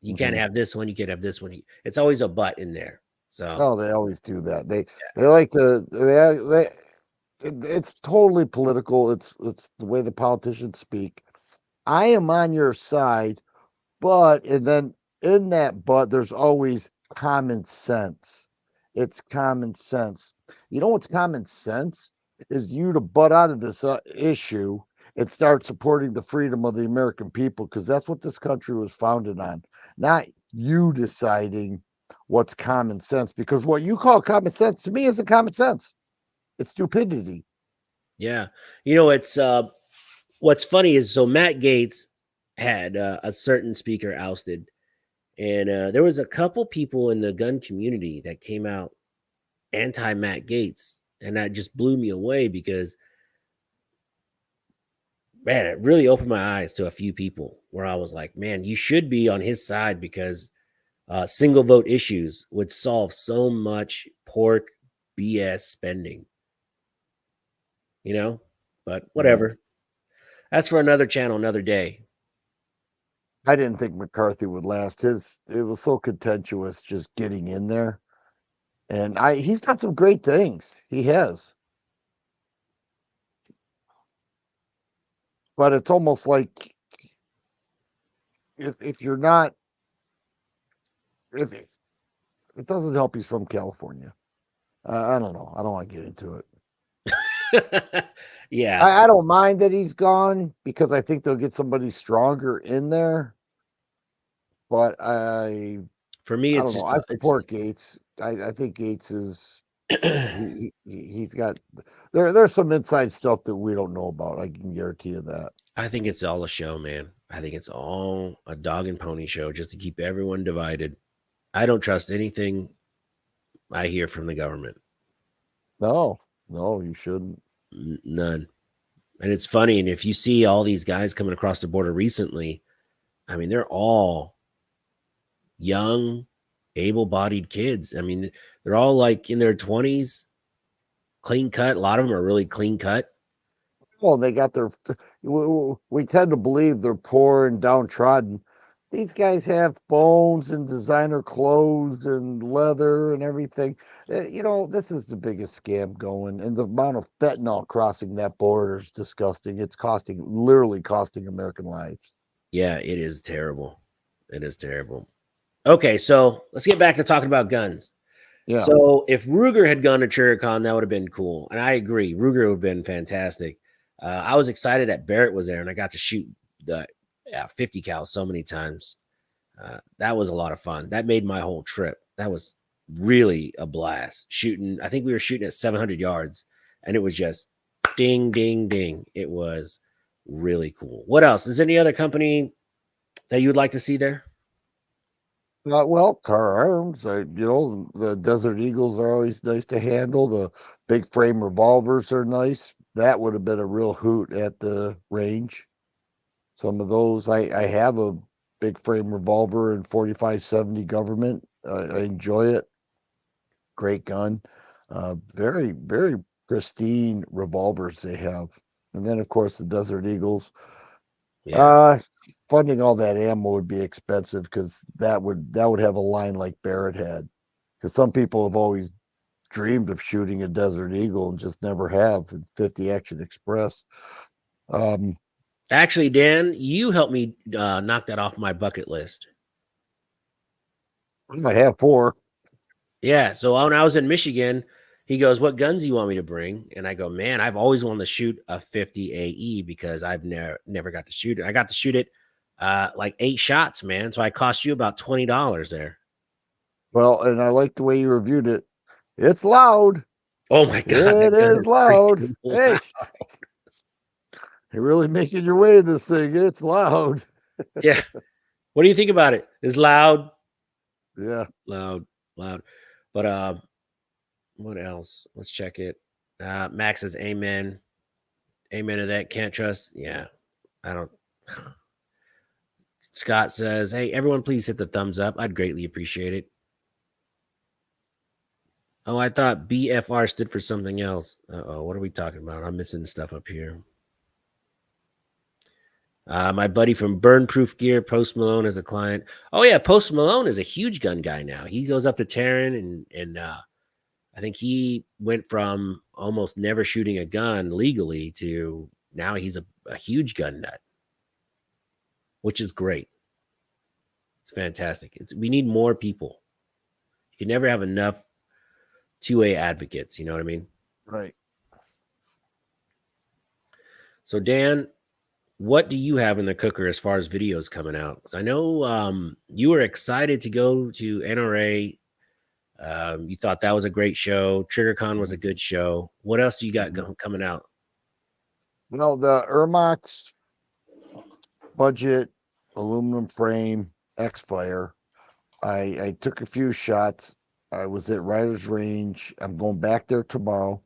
you can't Mhm. have this one. You can't have this one. It's always a but in there. So No, they always do that. They like to it's totally political. It's the way the politicians speak. I am on your side, but and then in that but there's always common sense. It's common sense. You know what's common sense is you to butt out of this issue and start supporting the freedom of the American people because that's what this country was founded on. Not you deciding what's common sense because what you call common sense to me isn't common sense. It's stupidity. yeah, it's what's funny is so Matt Gaetz had a certain speaker ousted, and there was a couple people in the gun community that came out anti Matt Gaetz, and that just blew me away because man, it really opened my eyes to a few people where I was like, man, you should be on his side because single vote issues would solve so much pork BS spending, you know? But Yeah. whatever. That's for another channel, another day. I didn't think McCarthy would last. It was so contentious just getting in there. And he's done some great things. He has. But it's almost like if you're not if it doesn't help he's from California. I don't know. I don't want to get into it. Yeah. I don't mind that he's gone because I think they'll get somebody stronger in there. But For me, I it's don't know. just I it's support Gates. I think Gates is he's got there's some inside stuff that we don't know about. I can guarantee you that. I think it's all a show, man. I think it's all a dog and pony show just to keep everyone divided. I don't trust anything I hear from the government. No, no, you shouldn't. None. And it's funny. And if you see all these guys coming across the border recently, I mean, they're all young, able bodied kids. I mean, they're all like in their 20s, clean cut. A lot of them are really clean cut. Well, they got their. We tend to believe they're poor and downtrodden. These guys have phones and designer clothes and leather and everything. This is the biggest scam going, and the amount of fentanyl crossing that border is disgusting. It's literally costing American lives. Yeah, it is terrible. It is terrible. Okay, so let's get back to talking about guns. Yeah. So if Ruger had gone to ChariCon, that would have been cool. And I agree, Ruger would have been fantastic. I was excited that Barrett was there, and I got to shoot the 50 cal so many times. That was a lot of fun. That made my whole trip. That was really a blast. Shooting, I think we were shooting at 700 yards, and it was just ding, ding, ding. It was really cool. What else? Is there any other company that you would like to see there? Well, car arms. The Desert Eagles are always nice to handle. The big frame revolvers are nice. That would have been a real hoot at the range. Some of those, I have a big frame revolver in 4570 government. I enjoy it. Great gun. Very, very pristine revolvers they have. And then, of course, the Desert Eagles. Yeah. Uh, Funding all that ammo would be expensive because that would have a line like Barrett had. Because some people have always dreamed of shooting a Desert Eagle and just never have. In 50 Action Express. Um, Actually, Dan, you helped me knock that off my bucket list. I have four. Yeah. So when I was in Michigan, he goes, "What guns do you want me to bring?" And I go, "Man, I've always wanted to shoot a 50 AE because I've never got to shoot it. I got to shoot it like 8 shots, man. So I cost you about $20 there." Well, and I like the way you reviewed it. It's loud. Oh my god, It that gun is is loud. freaking Hey, loud. you're really making your way in this thing. It's loud. Yeah. What do you think about it? It's loud, Yeah. loud, loud. But what else? Let's check it. Max says, "Amen, amen to that. Can't trust." Yeah, I don't. Scott says, "Hey, everyone, please hit the thumbs up. I'd greatly appreciate it." Oh, I thought BFR stood for something else. Oh, what are we talking about? I'm missing stuff up here. My buddy from Burn Proof Gear, Post Malone, is a client. Oh yeah, Post Malone is a huge gun guy now. He goes up to Terran, and I think he went from almost never shooting a gun legally to now he's a huge gun nut, which is great. It's fantastic. We need more people. You can never have enough 2A advocates. You know what I mean? Right. So Dan, what do you have in the cooker as far as videos coming out? Because I know you were excited to go to NRA. You thought that was a great show. TriggerCon was a good show. What else do you got coming out? Well, the Ermax budget aluminum frame X Fire. I took a few shots. I was at Riders Range. I'm going back there tomorrow.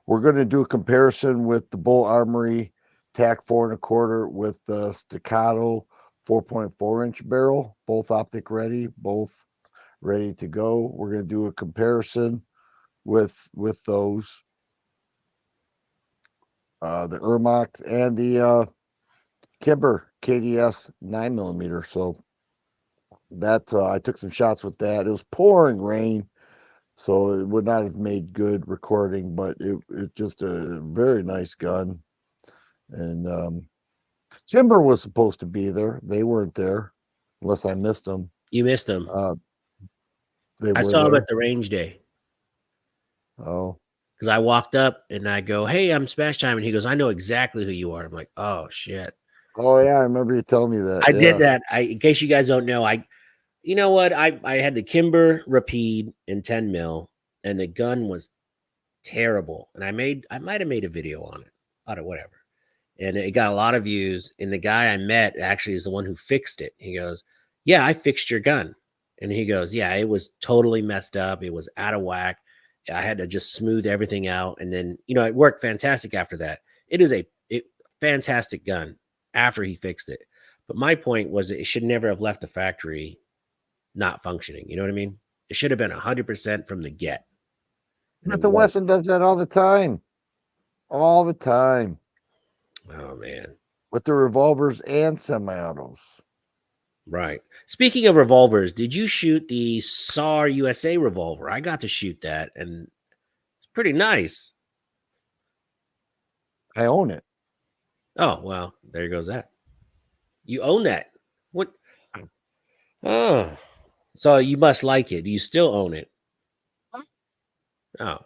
We're going to do a comparison with the Bull Armory TAC 4.25 with the Staccato 4.4-inch barrel, both optic ready, both ready to go. We're going to do a comparison with those, the Ermax and the Kimber KDS 9mm. So that I took some shots with that. It was pouring rain, so it would not have made good recording, but it's just a very nice gun. And Kimber was supposed to be there. They weren't there, unless I missed them. You missed them. Uh, they I were saw him at there. the range day Oh, because I walked up and I go, "Hey, I'm Smash Time," and he goes, "I know exactly who you are." I'm like, "Oh shit." oh yeah, I remember you telling me that. I did Yeah. that. In case you guys don't know, you know what? I had the Kimber Rapide in 10 mil, and the gun was terrible. And I might have made a video on it, out of whatever. And it got a lot of views. And the guy I met actually is the one who fixed it. He goes, "Yeah, I fixed your gun." And he goes, "Yeah, it was totally messed up. It was out of whack. I had to just smooth everything out, and then it worked fantastic after that. It is a fantastic gun after he fixed it. But my point was that it should never have left the factory not functioning. You know what I mean? It should have been 100% from the get, and it Smith and wasn't. Wesson does that all the time. All the time. Oh man, With the revolvers and semi-autos. right. Speaking of revolvers, did you shoot the SAR USA revolver? I got to shoot that, and it's pretty nice. I own it. Oh well, there goes that. You own that. What? Oh, so you must like it. Do you still own it? Oh,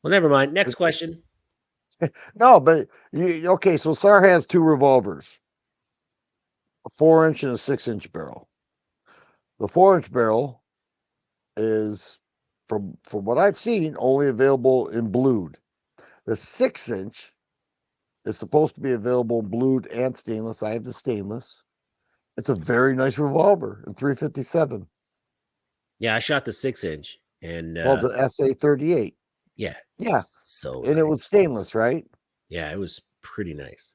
well, never mind. Next question. No, but okay, so SAR has two revolvers, a 4-inch and a 6-inch barrel. The 4-inch barrel is, from what I've seen, only available in blued. The 6-inch is supposed to be available in blued and stainless. I have the stainless. It's a very nice revolver in 357. Yeah, I shot the 6-inch, and Well, the SA 38. yeah, Yeah, so and it nice. was stainless, right? Yeah, it was pretty nice.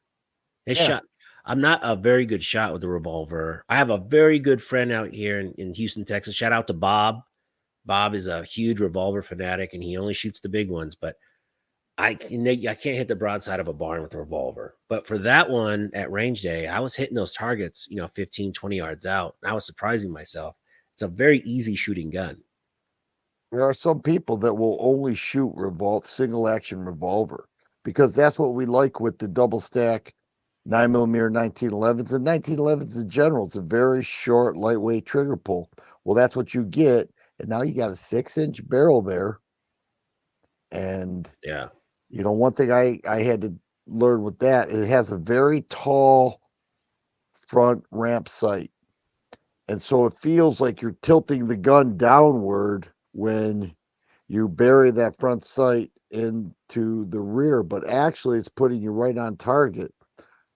It Yeah. shot. I'm not a very good shot with the revolver. I have a very good friend out here in Houston, Texas. Shout out to Bob. Bob is a huge revolver fanatic, and he only shoots the big ones. But I can't hit the broadside of a barn with a revolver. But for that one at range day, I was hitting those targets, 15, 20 yards out. I was surprising myself. It's a very easy shooting gun. There are some people that will only shoot single action revolver because that's what we like with the double stack 9mm 1911s and 1911s in general. It's a very short, lightweight trigger pull. Well, that's what you get, and now you got a 6-inch barrel there. And Yeah. one thing I had to learn with that, it has a very tall front ramp sight. And so it feels like you're tilting the gun downward when you bury that front sight into the rear, but actually it's putting you right on target.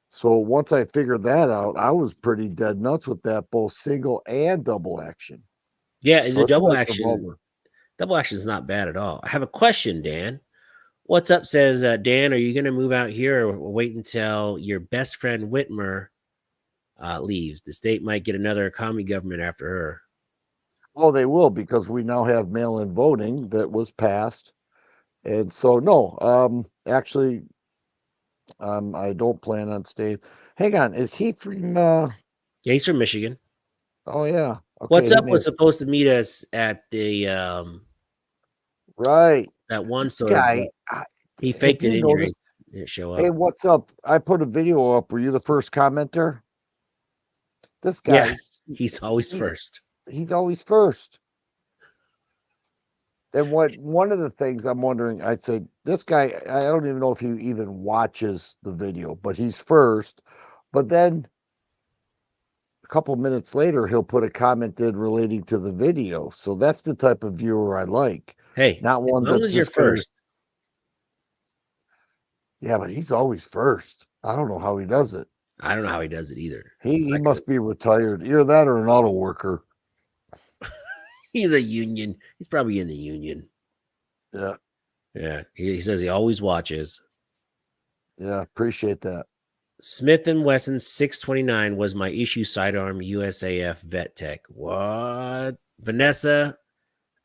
So once I figured that out, I was pretty dead nuts with that, both single and double action. Yeah, So the it's a double nice action revolver. double action is not bad at all. I have a question, Dan. What's up? Says Dan. Are you going to move out here or wait until your best friend Whitmer leaves? The state might get another commie government after her. Oh, they will because we now have mail-in voting that was passed. And so no, actually, I don't plan on staying. Hang on, is he from Yeah, he's from Michigan. oh yeah. Okay, What's he up may was supposed to meet us at the right. that one This store, guy, but he have faked an you injury, noticed? didn't show Hey, up. what's up? I put a video up. Were you the first commenter? This Yeah, guy, he's always he first. he's always first. And one of the things I'm wondering, I said, this guy, I don't even know if he even watches the video, but he's first. But then a couple minutes later, he'll put a comment in relating to the video. So that's the type of viewer I like. Hey, Not as one long that's as you're just gonna, first, yeah, but he's always first. I don't know how he does it. I don't know how he does it either. He must be retired. Either that or an auto worker. He's a union. He's probably in the union. Yeah, Yeah, he says he always watches. yeah, appreciate that. Smith and Wesson 629 was my issue sidearm USAF vet tech. What? Vanessa,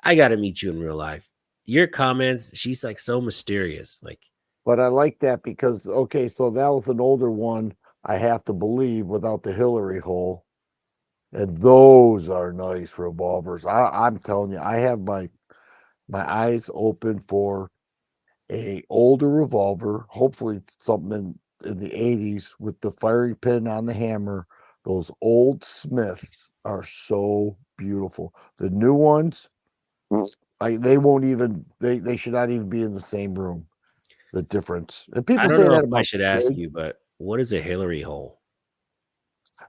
I got to meet you in real life. Your comments, she's like so mysterious. Like, But I like that because okay, so that was an older one. I have to believe without the Hillary hole, and those are nice revolvers. I'm telling you, I have my eyes open for a older revolver. Hopefully, it's something in the 80s with the firing pin on the hammer. Those old Smiths are so beautiful. The new ones, they won't even they should not even be in the same room. The difference, and I people don't say know if that I about should ask Sig. you, but what is a Hillary hole?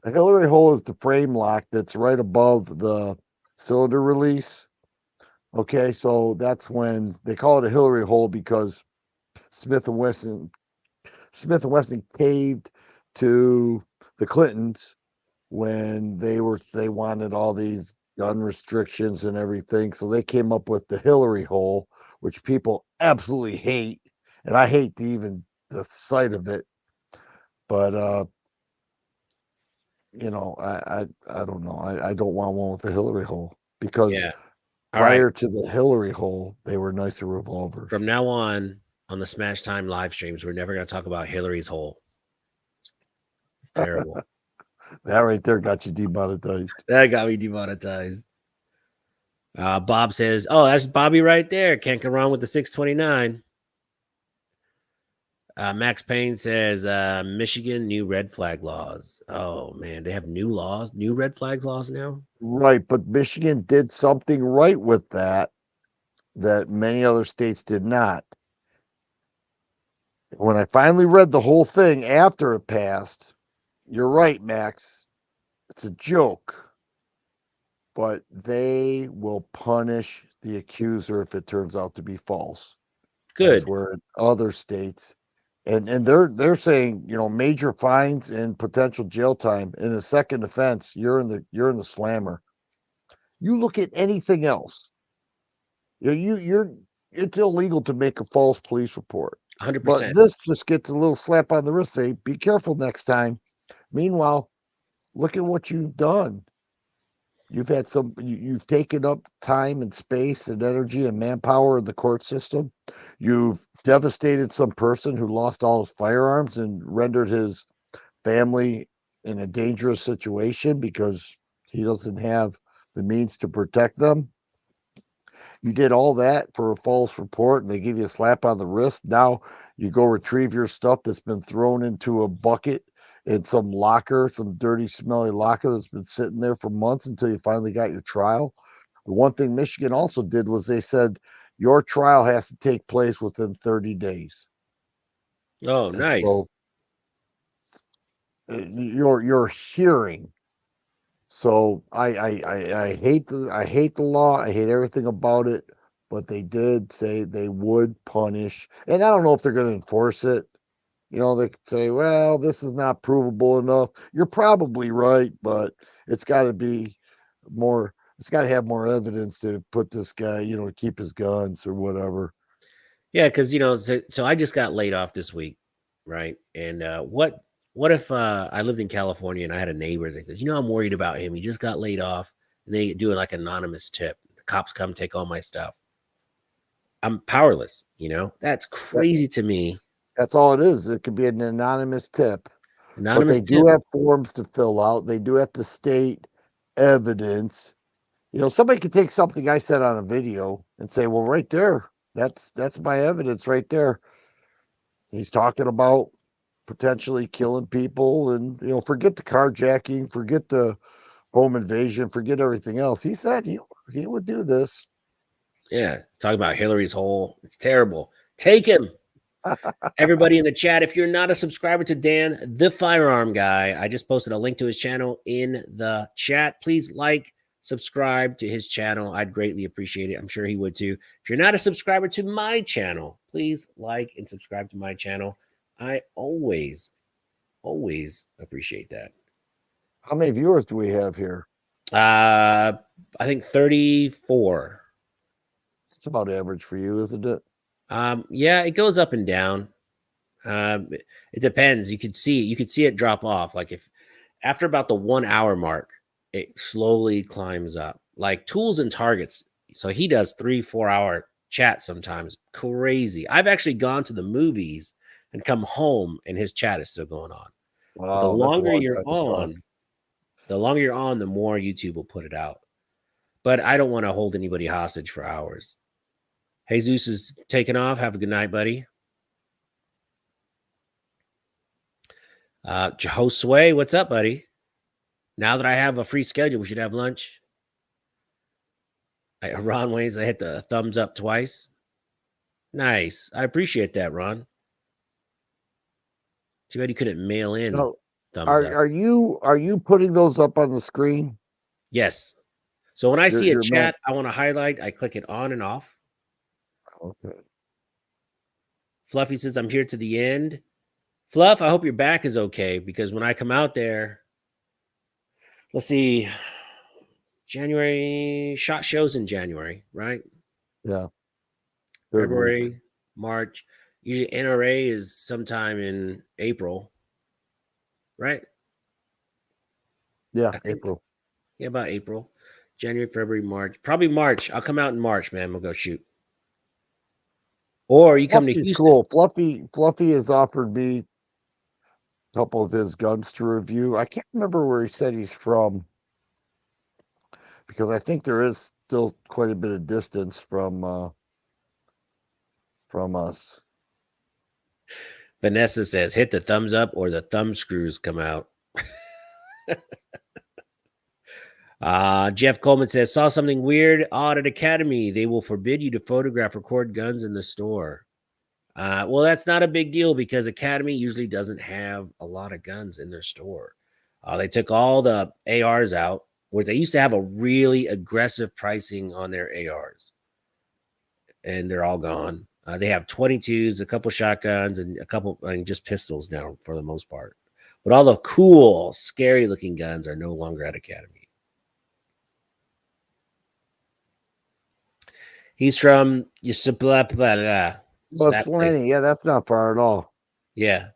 A Hillary hole is the frame lock that's right above the cylinder release. Okay, so that's when they call it a Hillary hole because Smith and Wesson Smith and Wesson caved to the Clintons when they wanted all these gun restrictions and everything. So they came up with the Hillary hole, which people absolutely hate, and I hate even the sight of it. But I don't know. I don't want one with the Hillary hole because Yeah. All right. prior to the Hillary hole, they were nicer revolvers. From now on the Smash Time live streams, we're never going to talk about Hillary's hole. It's terrible. That right there got you demonetized. That got me demonetized. Bob says, "Oh, that's Bobby right there. Can't go wrong with the 629." Max Payne says, "Michigan new red flag laws." Oh man, they have new laws, new red flag laws now. Right, but Michigan did something right with that many other states did not. When I finally read the whole thing after it passed, you're right, Max. It's a joke, but they will punish the accuser if it turns out to be false. As Good, where in other states, and they're saying, major fines and potential jail time in a second offense. You're in the slammer. You look at anything else. You're it's illegal to make a false police report. But 100%. this just gets a little slap on the wrist, say, be careful next time. Meanwhile, look at what you've done. You've taken up time and space and energy and manpower in the court system. You've devastated some person who lost all his firearms and rendered his family in a dangerous situation because he doesn't have the means to protect them. You did all that for a false report and they give you a slap on the wrist. Now you go retrieve your stuff that's been thrown into a bucket in some locker, some dirty, smelly locker that's been sitting there for months until you finally got your trial. The one thing Michigan also did was they said your trial has to take place within 30 days. Oh, And nice. so your hearing. So I hate the law. I hate everything about it. But they did say they would punish, and I don't know if they're going to enforce it. They could say, "Well, this is not provable enough." You're probably right, but it's got to be more. It's got to have more evidence to put this guy, to keep his guns or whatever. Yeah, because so I just got laid off this week, right? And what if I lived in California and I had a neighbor that goes, I'm worried about him. He just got laid off, and they do like anonymous tip. The cops come take all my stuff. I'm powerless. That's That crazy to me. that's all it is. It could be an anonymous tip. But Anonymous they do tip. have forms to fill out. They do have to state evidence. Somebody could take something I said on a video and say, "Well, right there, that's my evidence right there." He's talking about potentially killing people, and forget the carjacking, forget the home invasion, forget everything else. He said he would do this. Yeah, talking about Hillary's hole. It's terrible. Take him. Everybody in the chat, if you're not a subscriber to Dan, the firearm guy, I just posted a link to his channel in the chat. Please subscribe to his channel. I'd greatly appreciate it. I'm sure he would too. If you're not a subscriber to my channel, please like and subscribe to my channel. I always appreciate that. How many viewers do we have here? I think 34. It's about average for you, isn't it? Yeah, it goes up and down. It depends. You could see it drop off. Like if after about the 1 hour mark, it slowly climbs up. Like Tools and Targets. So he does 3-4 hour chat sometimes. Crazy. I've actually gone to the movies and come home and his chat is still going on. But the Wow, that's a longer long you're time to talk. on, the more YouTube will put it out. But I don't want to hold anybody hostage for hours. Jesus is taking off. Have a good night, buddy. Josue, what's up, buddy? Now that I have a free schedule, we should have lunch. Ron Wayne's, I hit the thumbs up twice. Nice. I appreciate that, Ron. Too bad you couldn't mail in No, thumbs up. are you putting those up on the screen? Yes. So when I see a Your man. chat I want to highlight, I click it on and off. Okay. Fluffy says, I'm here to the end. Fluff, I hope your back is okay because when I come out there, let's see. January shot shows in January, right? Yeah, third week. February, March. Usually NRA is sometime in April, right? Yeah, I think. April. Yeah, about April. January, February, March. Probably March. I'll come out in March, man. We'll go shoot. Or you come to Fluffy's Houston. cool. Fluffy has offered me a couple of his guns to review. I can't remember where he said he's from because I think there is still quite a bit of distance from us. Vanessa says, hit the thumbs up or the thumb screws come out. Jeff Coleman says, saw something weird, odd at Academy. They will forbid you to photograph, record guns in the store. Well, that's not a big deal because Academy usually doesn't have a lot of guns in their store. They took all the ARs out, where they used to have a really aggressive pricing on their ARs, and they're all gone. They have 22s, a couple shotguns, and a couple, I mean, just pistols now for the most part. But all the cool, scary looking guns are no longer at Academy. He's from that place. Ypsilanti, yeah, that's not far at all. Yeah.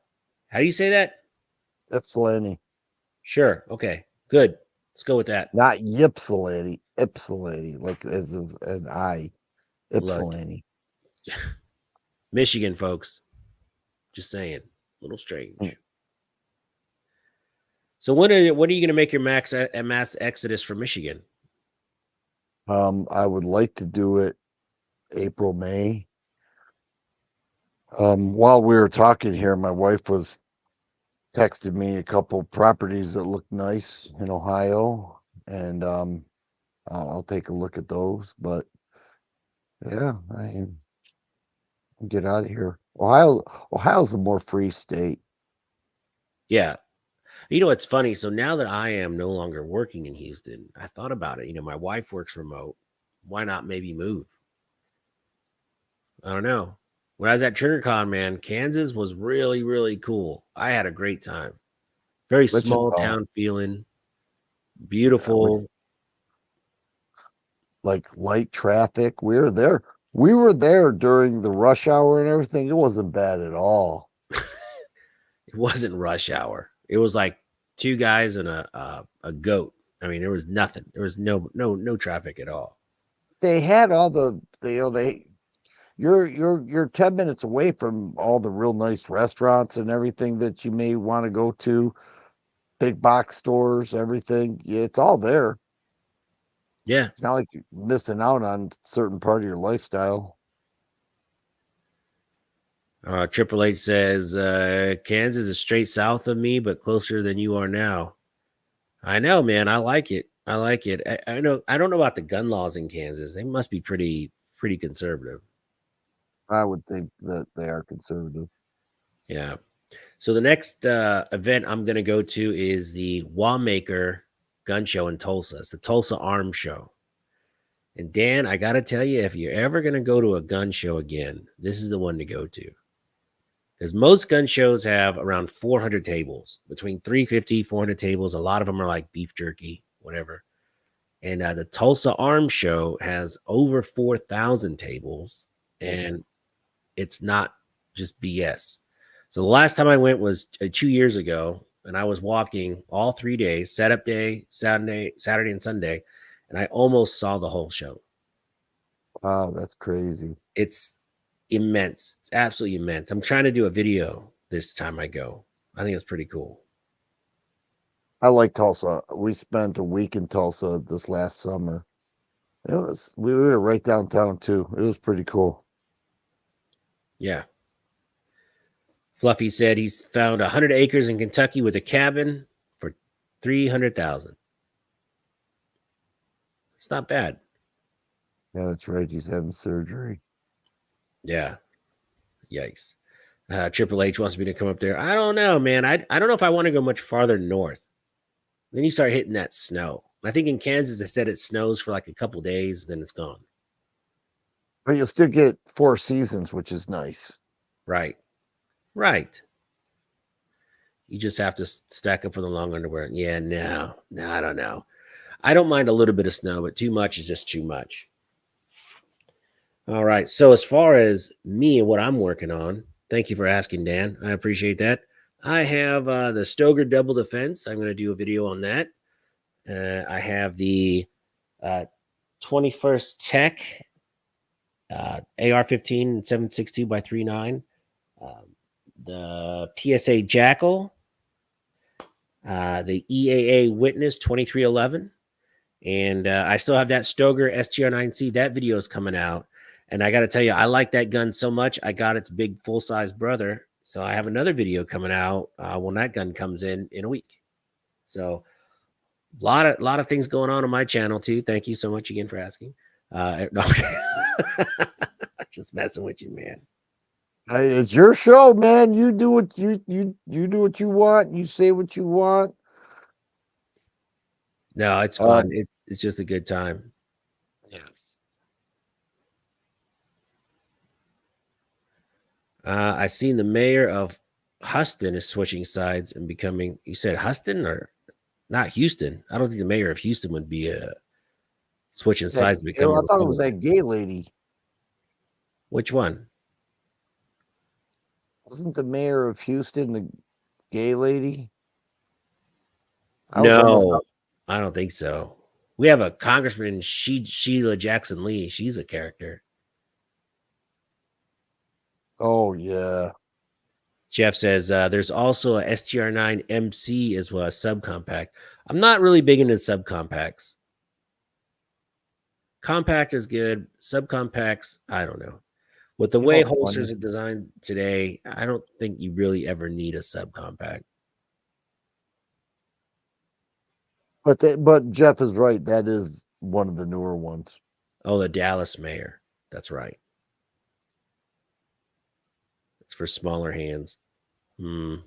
How do you say that? Ypsilanti, Sure. Okay. Good. Let's go with that. not Ypsilanti, Ypsilanti, like as of an I, Look, Ypsilanti. Michigan folks. Just saying. A little strange. So when are you going to make your mass exodus from Michigan? I would like to do it April, May. While we were talking here, my wife was texted me a couple properties that look nice in Ohio, and I'll take a look at those. But yeah, I get out of here. Ohio's a more free state. Yeah. You know, it's funny. So now that I am no longer working in Houston, I thought about it. You know, my wife works remote. Why not maybe move? I don't know. When I was at TriggerCon, man, Kansas was really, really cool. I had a great time. Very small Wichita, town feeling, yeah, beautiful. like light traffic. We were there. We were there during the rush hour and everything. It wasn't bad at all. It wasn't rush hour. It was like two guys and a goat. I mean, there was nothing. There was no traffic at all. They had all they you're 10 minutes away from all the real nice restaurants and everything that you may want to go to, big box stores, everything. Yeah, it's all there. Yeah. It's not like you're missing out on certain part of your lifestyle. Triple H says Kansas is straight south of me, but closer than you are now. I know, man. I like it. I like it. I know. I don't know about the gun laws in Kansas. They must be pretty conservative. I would think that they are conservative. Yeah. So the next event I'm going to go to is the Wallmaker Gun Show in Tulsa. It's the Tulsa Arms Show. And Dan, I got to tell you, if you're ever going to go to a gun show again, this is the one to go to. Because most gun shows have around 400 tables, between 350, 400 tables. A lot of them are like beef jerky, whatever. And the Tulsa Arms Show has over 4,000 tables, and it's not just BS. So the last time I went was 2 years ago, and I was walking all 3 days, setup day, Saturday, and Sunday, and I almost saw the whole show. Wow, that's crazy. It's immense. It's absolutely immense. I'm trying to do a video this time I go. I think it's pretty cool. I like Tulsa. We spent a week in Tulsa this last summer. We were right downtown too. It was pretty cool. Yeah. Fluffy said he's found 100 acres in Kentucky with a cabin for 300,000. It's not bad. Yeah, that's right. He's having surgery. Yeah. Yikes. Triple H wants me to come up there. I don't know, man. I don't know if I want to go much farther north. Then you start hitting that snow. I think in Kansas, they said it snows for like a couple days, then it's gone. But you'll still get 4 seasons, which is nice. Right. Right. You just have to stack up for the long underwear. Yeah, no, I don't know. I don't mind a little bit of snow, but too much is just too much. All right. So as far as me and what I'm working on, thank you for asking, Dan. I appreciate that. I have the Stoger Double Defense. I'm going to do a video on that. I have the uh, 21st Tech AR-15 7.62 by 3.9, the PSA Jackal, the EAA Witness 2311, and I still have that Stoger STR9C. That video is coming out, and I got to tell you, I like that gun so much. I got its big full size brother, so I have another video coming out when that gun comes in a week. So lot of things going on my channel too. Thank you so much again for asking. No, just messing with you, man. Hey, it's your show, man. You do what you do what you want. You say what you want. No, it's fun. It's just a good time. Yeah. I seen the mayor of Houston is switching sides and becoming. You said Houston or not Houston? I don't think the mayor of Houston would be switching sides to become a I thought it was Republican. that gay lady. Which one? Wasn't the mayor of Houston the gay lady? I was almost No, I don't think so. We have a congressman, Sheila Jackson Lee. She's a character. Oh yeah. Jeff says there's also a STR9 MC as well as subcompact. I'm not really big into subcompacts. Compact is good. Subcompacts, I don't know. With the way holsters are designed today, I don't think you really ever need a subcompact. But Jeff is right. That is one of the newer ones. Oh, the Dallas Mayor. That's right. It's for smaller hands. I don't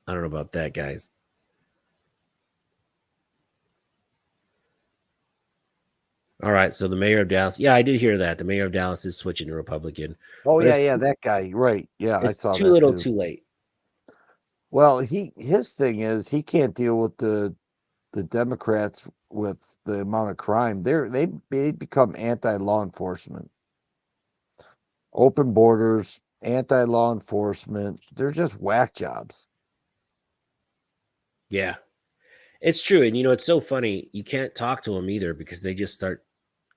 know about that, guys. All right, so the mayor of Dallas. Yeah, I did hear that. The mayor of Dallas is switching to Republican. Oh But yeah, that guy. Right. Yeah, I it's saw too that little too. too late. Well, his thing is he can't deal with the Democrats with the amount of crime. They become anti-law enforcement. Open borders, anti-law enforcement. They're just whack jobs. Yeah, it's true. And it's so funny. You can't talk to them either because they just start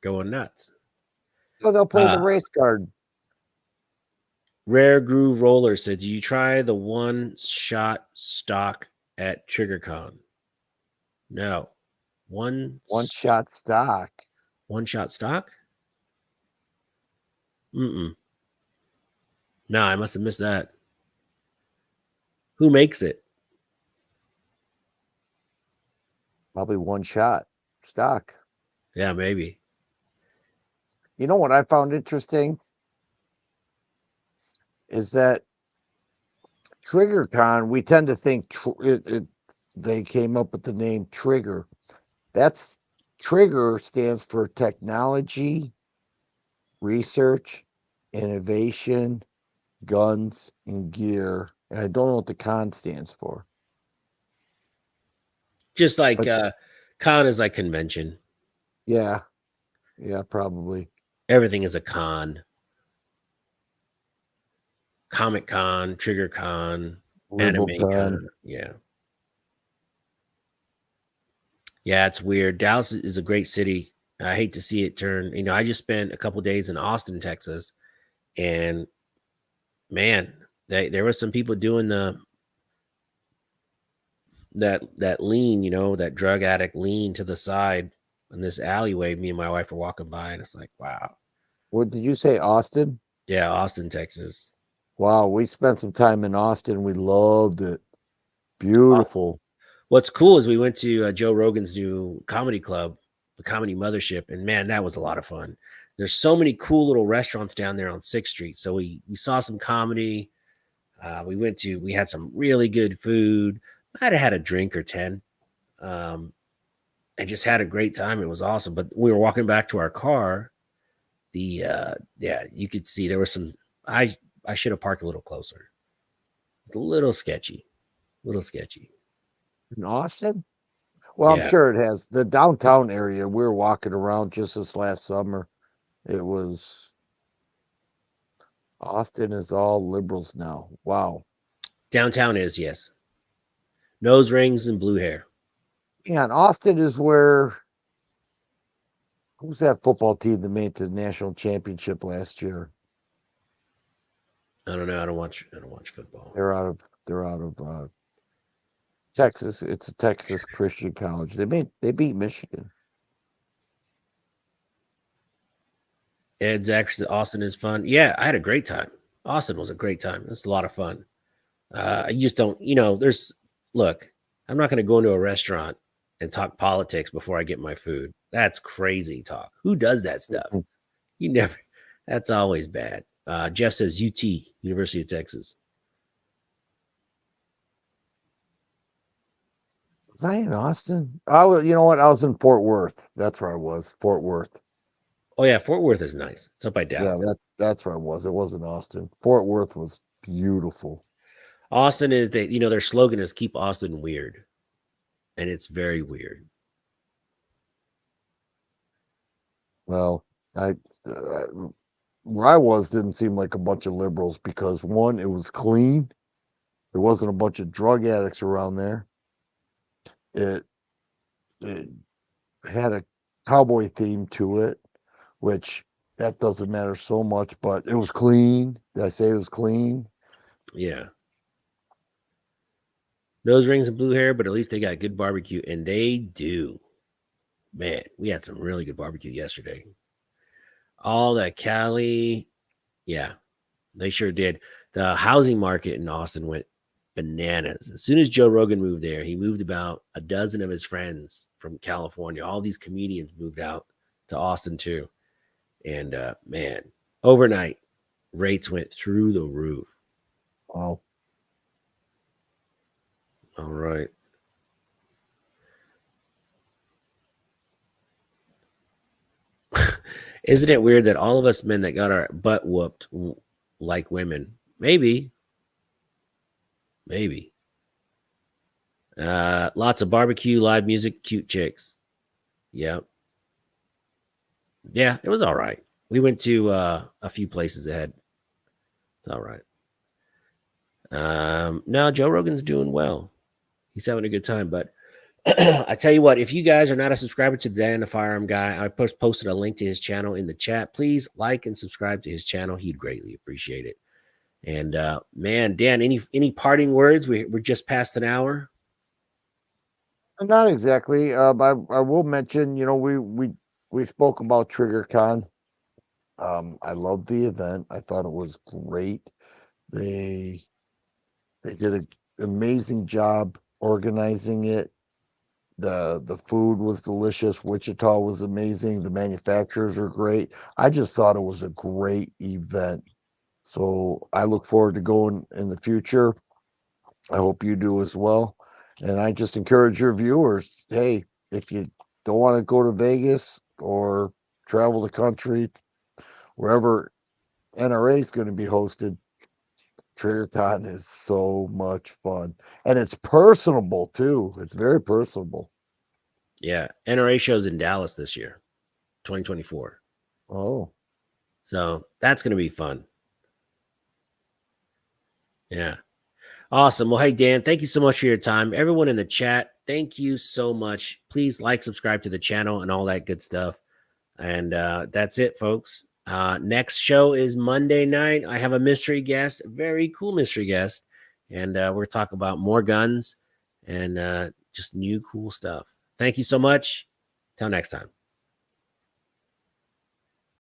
going nuts. So they'll play the race card. Rare Groove Roller said, "Did you try the one-shot stock at TriggerCon?" No. One-shot stock. One-shot stock? Mm-mm. No, I must have missed that. Who makes it? Probably one-shot stock. Yeah, maybe. You know what I found interesting is that TriggerCon, we tend to think they came up with the name Trigger. That's Trigger stands for technology, research, innovation, guns, and gear. And I don't know what the con stands for. Just like con is like convention. Yeah, probably. Everything is a con. Comic Con, Trigger Con, Anime Con. Yeah. Yeah, it's weird. Dallas is a great city. I hate to see it turn. I just spent a couple days in Austin, Texas, and man, there was some people doing that lean, that drug addict lean to the side in this alleyway. Me and my wife were walking by, and it's like, wow. What did you say, Austin? Yeah, Austin, Texas. Wow, we spent some time in Austin. We loved it. Beautiful. What's cool is we went to Joe Rogan's new comedy club, the Comedy Mothership, and man, that was a lot of fun. There's so many cool little restaurants down there on 6th Street. So we saw some comedy. We had some really good food. Might have had a drink or 10. And just had a great time. It was awesome. But we were walking back to our car. You could see there was some. I should have parked a little closer. It's a little sketchy. In Austin? Well, I'm Yeah. sure it has. The downtown area, we were walking around just this last summer. It was Austin is all liberals now. Wow. Downtown is, yes. Nose rings and blue hair. Yeah, and Austin is where who's that football team that made it to the national championship last year? I don't know. I don't watch football. They're out of Texas. It's a Texas Christian college. They beat Michigan. Ed's actually Austin is fun. Yeah, I had a great time. Austin was a great time. It was a lot of fun. You just don't, there's look, I'm not going to go into a restaurant and talk politics before I get my food. That's crazy talk. Who does that stuff? Mhm. You never, that's always bad. Jeff says UT, University of Texas. Was I in Austin? I was. You know what? I was in Fort Worth. That's where I was. Fort Worth. Oh, yeah, Fort Worth is nice. It's up by Yeah, Dallas. that's where I was. It wasn't Austin. Fort Worth was beautiful. Austin is their slogan is keep Austin weird. And it's very weird. Well, I where I was didn't seem like a bunch of liberals because one, it was clean. There wasn't a bunch of drug addicts around there. It it had a cowboy theme to it, which that doesn't matter so much, but it was clean. Did I say it was clean? Yeah. Nose rings and blue hair, but at least they got good barbecue. And they do. Man, we had some really good barbecue yesterday. All that Cali. Yeah, they sure did. The housing market in Austin went bananas. As soon as Joe Rogan moved there, he moved about a dozen of his friends from California. All these comedians moved out to Austin too. And man, overnight rates went through the roof. Oh, All right. Isn't it weird that all of us men that got our butt whooped like women? Maybe, maybe. Lots of barbecue, live music, cute chicks. Yeah. Yeah, it was all right. We went to a few places ahead. It's all right. No, Joe Rogan's doing well. He's having a good time. But I tell you what, if you guys are not a subscriber to Dan the Firearm Guy, I posted a link to his channel in the chat. Please like and subscribe to his channel. He'd greatly appreciate it. And man, Dan, any parting words? We're just past an hour. not exactly. I will mention, we spoke about TriggerCon. I loved the event. I thought it was great. They they did an amazing job organizing it. The food was delicious. Wichita was amazing. The manufacturers are great. I just thought it was a great event. So I look forward to going in the future. I hope you do as well. And I just encourage your viewers, hey, if you don't want to go to Vegas or travel the country, wherever NRA is going to be hosted, TriggerCon is so much fun. And it's personable too. It's very personable. Yeah, NRA shows in Dallas this year, 2024. Oh, So that's going to be fun. Yeah. Awesome. Well, hey, Dan, thank you so much for your time. Everyone in the chat, thank you so much. Please like, subscribe to the channel, and all that good stuff. And that's it, folks. Next show is Monday night. I have a mystery guest, a very cool mystery guest. And we're talking about more guns and just new cool stuff. Thank you so much. Till next time.